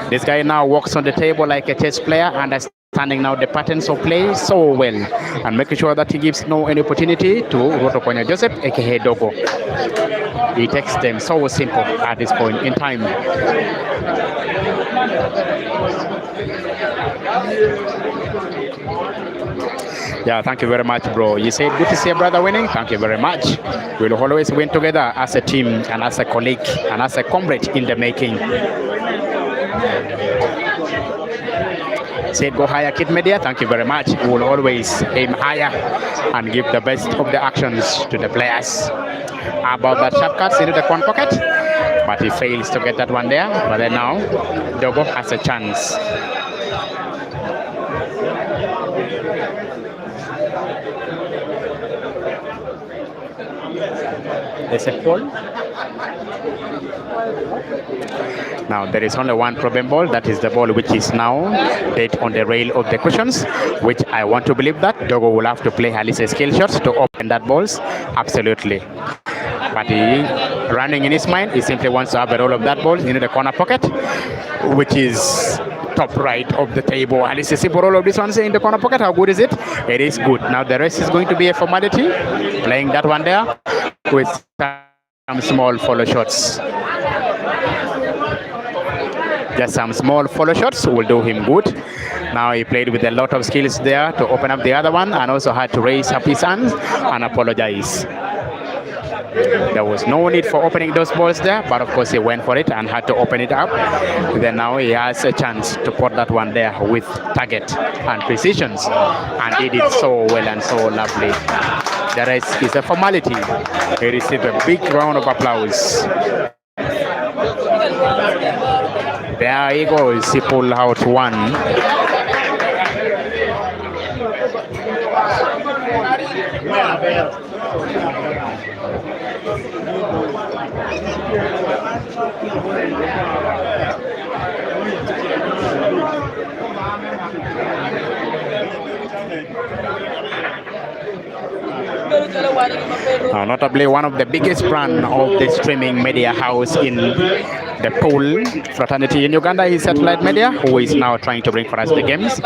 This guy now walks on the table like a chess player, understanding now the patterns of play so well, and making sure that he gives no any opportunity to Rwotokonya Joseph, aka Dogo. He takes them so simple at this point in time. Yeah, thank you very much, bro. You said good to see a brother winning. Thank you very much. We'll always win together as a team and as a colleague and as a comrade in the making. Said go higher, Kid Media. Thank you very much. We will always aim higher and give the best of the actions to the players. How about that sharp cuts into the corner pocket? But he fails to get that one there. But then now, Dogo has a chance. There's a fall. Now there is only one problem ball, that is the ball which is now dead on the rail of the cushions, which I want to believe that Dogo will have to play at least a skill shot to open that balls. Absolutely. But he, running in his mind, he simply wants to have a roll of that ball into the corner pocket, which is top right of the table. And it's a simple roll of this one in the corner pocket. How good is it? It is good. Now the rest is going to be a formality. Playing that one there with some small follow shots. Just some small follow shots will do him good. Now he played with a lot of skills there to open up the other one, and also had to raise up his hands and apologize. There was no need for opening those balls there, but of course he went for it and had to open it up. Then now he has a chance to put that one there with target and precision, and he did so well and so lovely. The rest is a formality. He received a big round of applause. There he goes, he pulled out one. Notably one of the biggest brand of the streaming media house in the pool fraternity in Uganda is Satellite Media, who is now trying to bring for us the games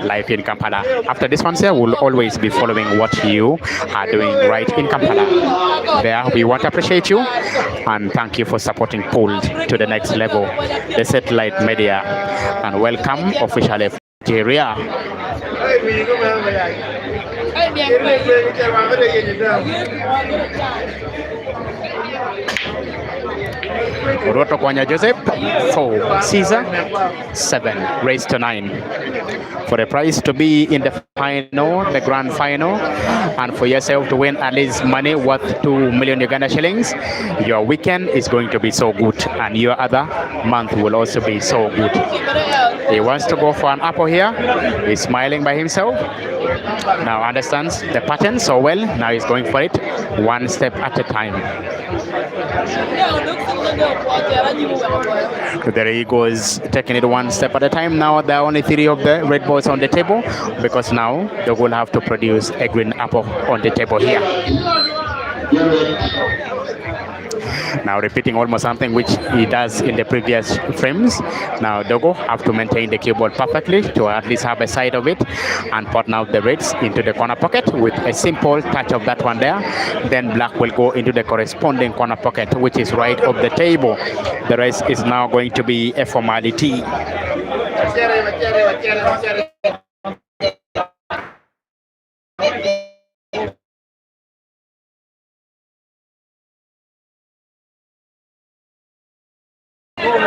live in Kampala. After this one, sir, we'll always be following what you are doing right in Kampala. There, we want to appreciate you and thank you for supporting pool to the next level, the Satellite Media, and welcome officially to Nigeria. Rwotokonya Joseph 4, Caesar 7, raised to 9. For the prize to be in the final, the grand final, and for yourself to win at least money worth 2 million Uganda shillings, your weekend is going to be so good, and your other month will also be so good. He wants to go for an apple here. He's smiling by himself. Now understands the pattern so well. Now he's going for it one step at a time. There he goes, taking it one step at a time. Now there are only 3 of the red balls on the table, because now they will have to produce a green apple on the table here. Now repeating almost something which he does in the previous frames. Now Dogo have to maintain the cue ball perfectly to at least have a side of it and put now the reds into the corner pocket with a simple touch of that one there. Then black will go into the corresponding corner pocket, which is right of the table. The rest is now going to be a formality.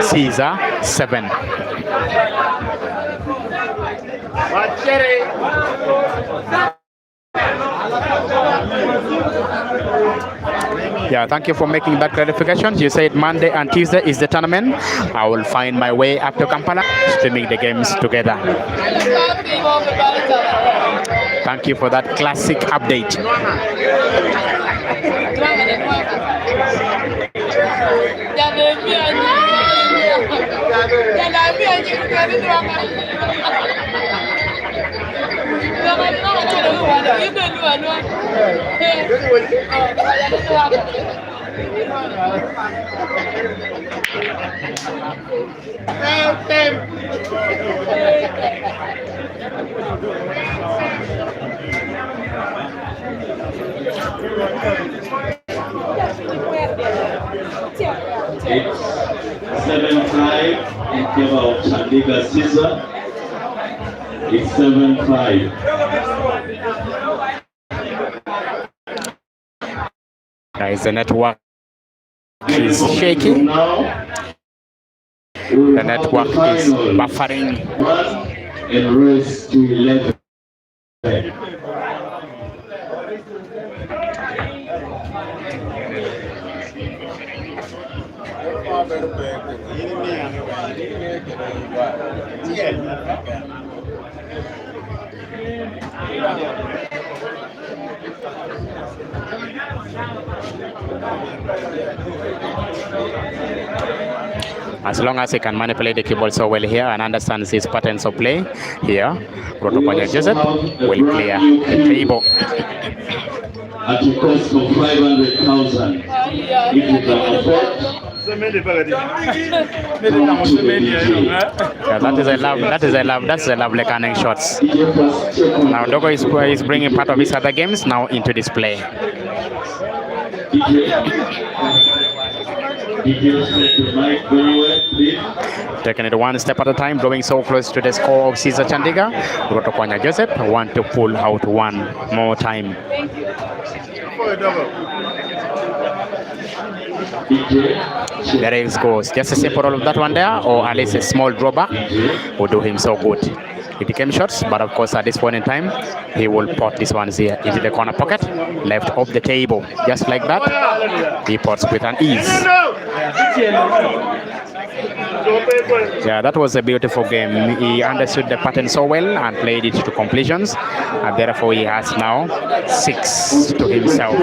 Caesar 7. Yeah, thank you for making that clarification. You said Monday and Tuesday is the tournament. I will find my way up to Kampala, streaming the games together. Thank you for that classic update. It's 7-5 in favor of Chandiga Caesar. It's 7-5. Guys, the network is shaky. The network is buffering. 1 and race to 11. As long as he can manipulate the keyboard so well here and understands his patterns of play here, Rwotokonya Joseph will clear the table. At a cost of 500,000. If you can afford. Yeah, that's a lovely cunning shots. Now Dogo is bringing part of his other games now into display. Taking it one step at a time, drawing so close to the score of Caesar Chandiga. Rwotokonya Joseph want to pull out one more time. There he goes. Just a simple roll of that one there, or at least a small drawback would do him so good. It became shots, but of course at this point in time, he will pot this one here into the corner pocket, left off the table. Just like that, he pots with an ease. Yeah, that was a beautiful game. He understood the pattern so well and played it to completions, and therefore he has now 6 to himself.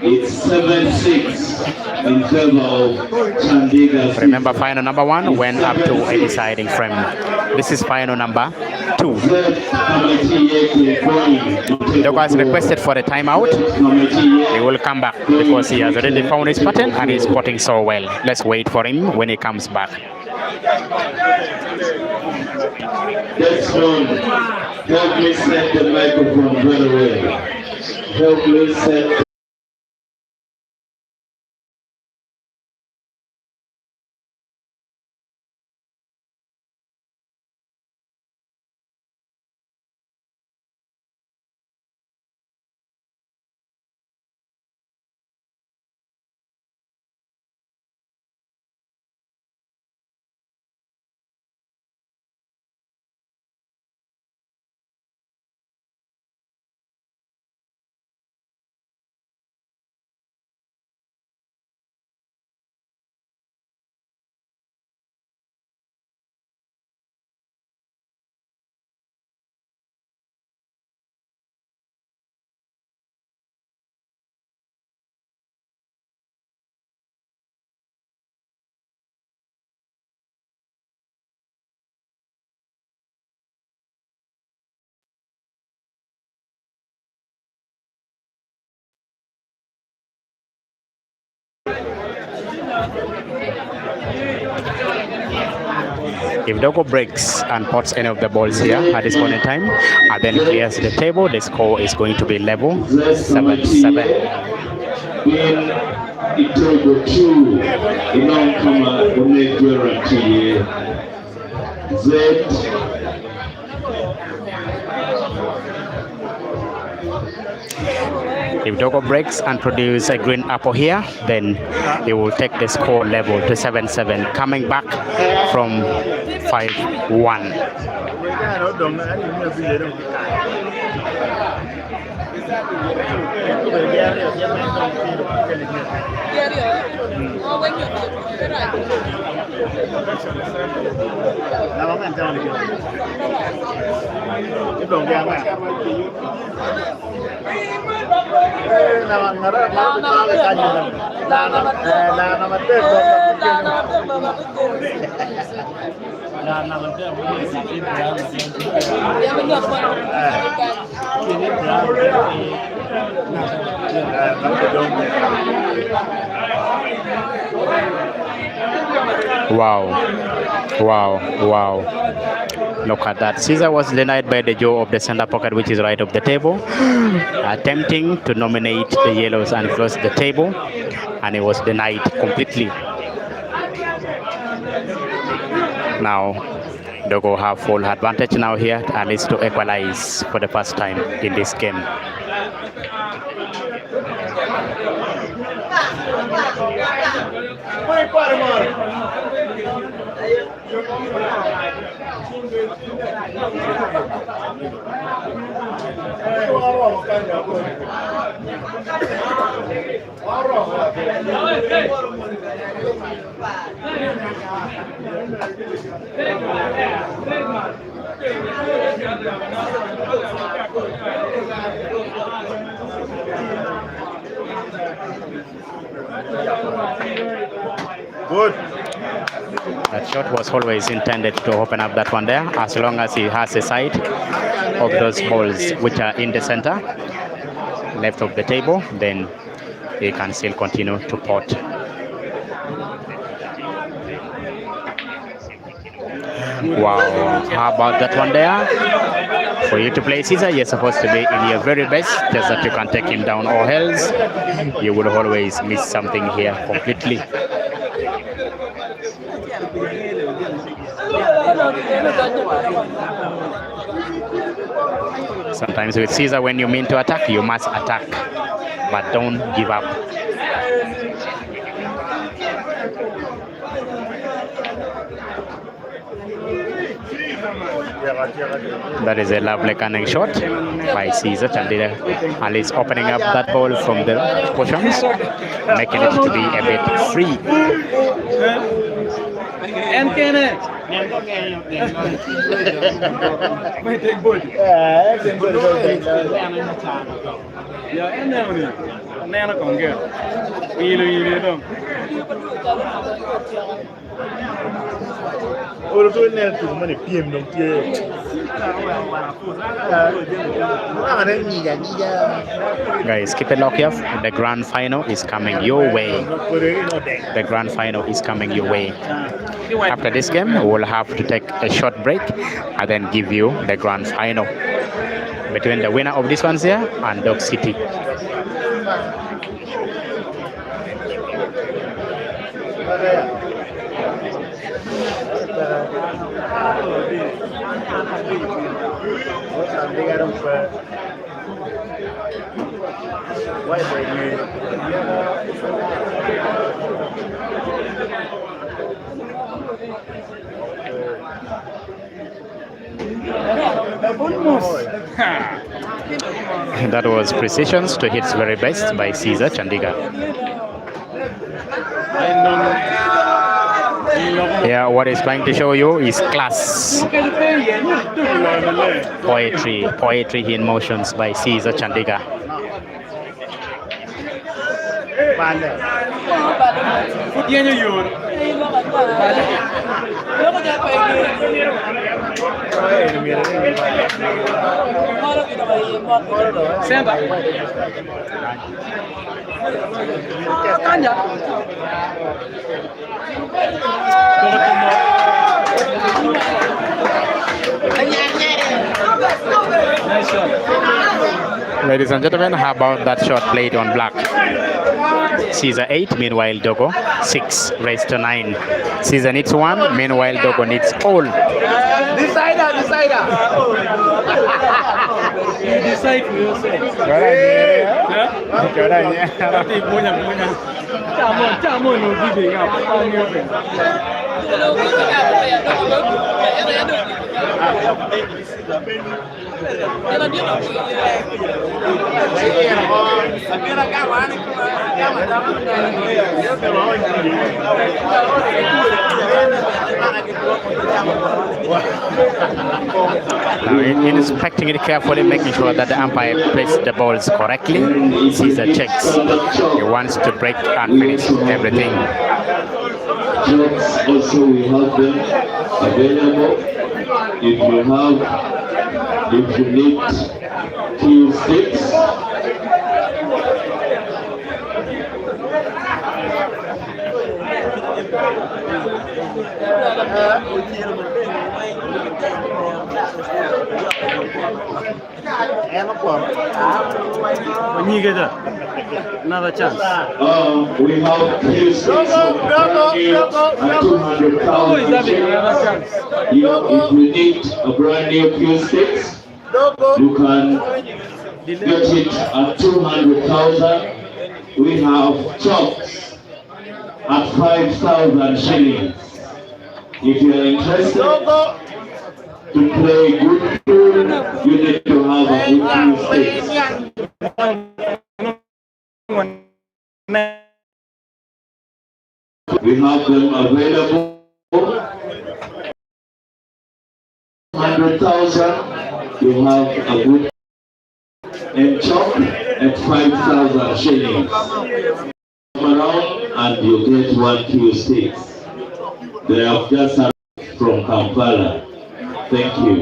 It's 7-6 in favor of Chandiga. Remember, final number 1 went up to a deciding frame. This is final number 2. Dogo has requested for a timeout. He will come back because he has already found his pattern and he's potting so well. Let's wait for him when he comes back. Desmond, help me set the microphone very well. Help me set. If Dogo breaks and pots any of the balls here at this point in time, and then clears the table, the score is going to be level 7-7. In Dogo 2, inaokama uneguarantee Z. If Dogo breaks and produce a green apple here, then he will take the score level to 7-7, coming back from 5-1. Wow. Look at that. Caesar was denied by the jaw of the center pocket, which is right of the table, attempting to nominate the yellows and close the table, and it was denied completely. Now Dogo have full advantage now here, at least to equalize for the first time in this game. Good. That shot was always intended to open up that one there, as long as he has a side of those balls which are in the center, left of the table, then he can still continue to pot. Wow, how about that one there? For you to play Caesar, you're supposed to be in your very best, just that you can take him down, or else you will always miss something here completely. Sometimes with Caesar, when you mean to attack, you must attack, but don't give up. That is a lovely cunning shot by Caesar. Chandiga at least opening up that ball from the portions, making it to be a bit free. Guys, keep it locked here. The grand final is coming your way. The grand final is coming your way. After this game, we'll have to take a short break and then give you the grand final between the winner of this one here and Dog City. That was precision to hits very best by Caesar Chandiga. Yeah, what it's trying to show you is class. Poetry in motions by Caesar Chandiga. Ladies and gentlemen, how about that shot played on black? Caesar 8, meanwhile Dogo 6, raised to 9. Caesar needs 1, meanwhile Dogo needs all. Decider. You decide for yourself. Tapi punya. Camo no video Inspecting it carefully, making sure that the umpire places the balls correctly. Caesar checks. He wants to break and finish everything. Jobs also we have them available. If you need few sticks. Another chance. We have few sticks of and 200,000 shillings. If you need a brand new few sticks, you can get it at 200,000. We have chops at 5,000 shillings. If you are interested to play good tune, you need to have a good few sticks. We have them available. 100,000. You have a good and chop at 5,000 shillings. Come around and you get 1 few sticks. They have just arrived from Kampala. Thank you.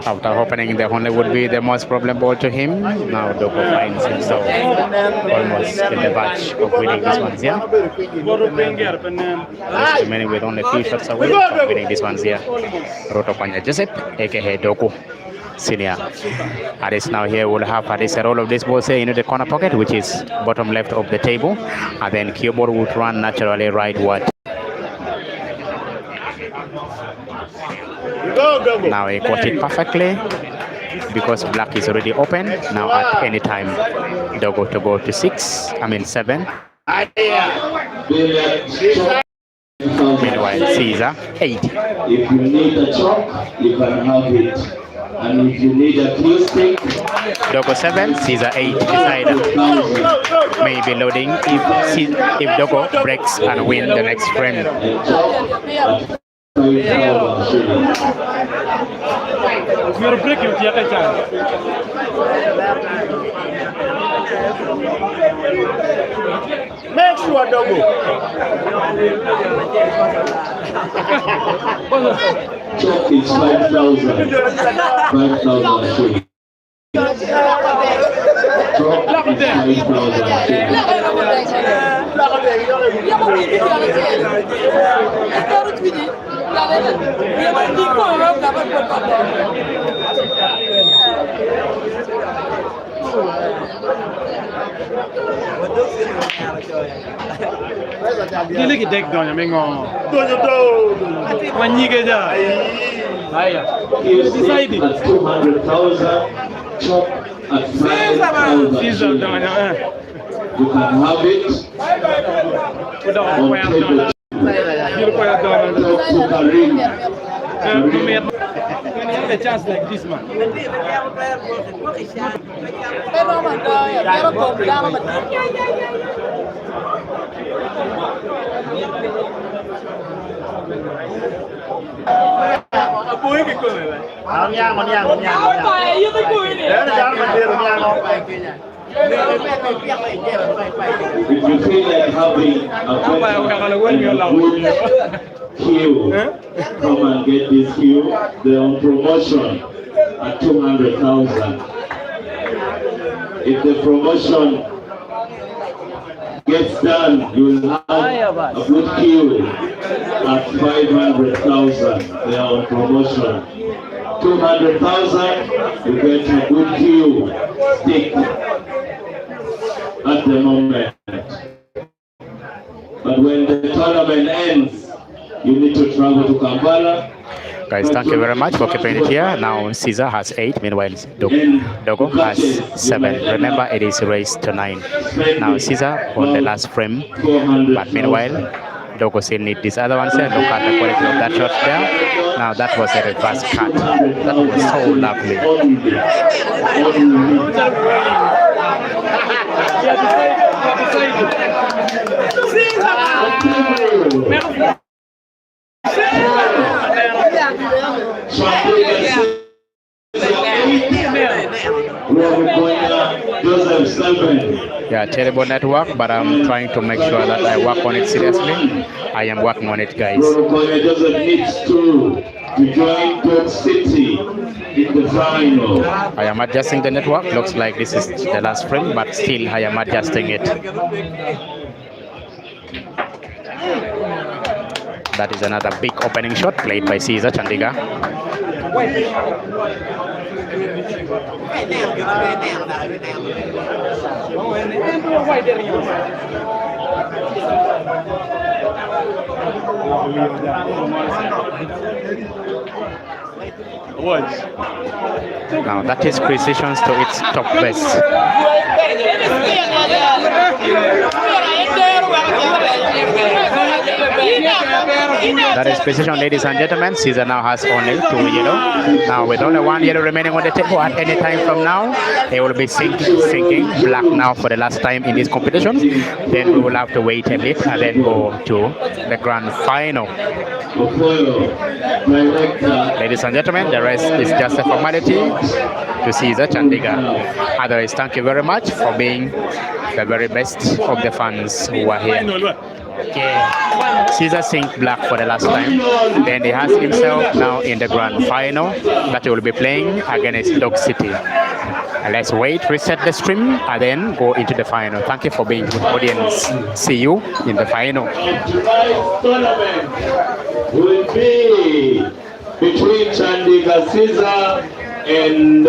After opening, the Honda would be the most problem ball to him. Now Dogo finds himself almost in the batch of winning this one here. Just remaining with only 2 shots away from winning this one here. Rwotokonya Joseph, aka Dogo Senior. Aris now here will have Aris a roll of this ball say into the corner pocket, which is bottom left of the table, and then keyboard would run naturally rightward. Now he caught it perfectly because black is already open. Now at any time Dogo to go to 7. Meanwhile Caesar 8. If you need a chop, you can have it. And if you need a few stick, Dogo 7, Caesar 8 decider. Maybe loading if Dogo breaks and win the next frame. You're breaking the other chance. Make sure Dogo. chop is 5,000. 5,000 shillings. Chop is 5,000 Dili ki dek donya mengo. Donya do. Manyige ja. Haya. Decide. 200,000. Chop at 5,000 shillings. You can have it on table. A chance like this man. If you feel like having a good queue, come and get this queue. They're on promotion at 200,000. If the promotion gets done, you'll have a good queue at 500,000. They are on promotion. 200,000, you get a good queue stick. at the moment. But when the tournament ends, you need to travel to Kampala. Guys, thank you very much for keeping it here. Now Caesar has 8, meanwhile Dogo has 7. Remember, it is race to 9. Now Caesar on the last frame, but meanwhile Dogo still need this other one. Look at the quality of that shot there. Now that was a reverse cut. That was so lovely. Yeah, terrible network, but I'm trying to make sure that I work on it seriously. I am working on it, guys. Rwotokonya Joseph needs to join Dogo City in the final. I am adjusting the network. Looks like this is the last frame, but still I am adjusting it. That is another big opening shot played by Caesar Chandiga. Now that is precision to its top best. That is precision, ladies and gentlemen. Caesar now has only 2 yellow. Now with only 1 yellow remaining on the table at any time from now, he will be sinking black now for the last time in this competition. Then we will have to wait a bit and then go to the grand final. Ladies and gentlemen, the rest is just a formality to Caesar Chandiga. Otherwise, thank you very much for being the very best of the fans who are here. Okay. Caesar sink black for the last time. Then he has himself now in the grand final that he will be playing against Dogo City. And let's wait, reset the stream, and then go into the final. Thank you for being with audience. See you in the final. Tonight's tournament will be between Chandiga Caesar and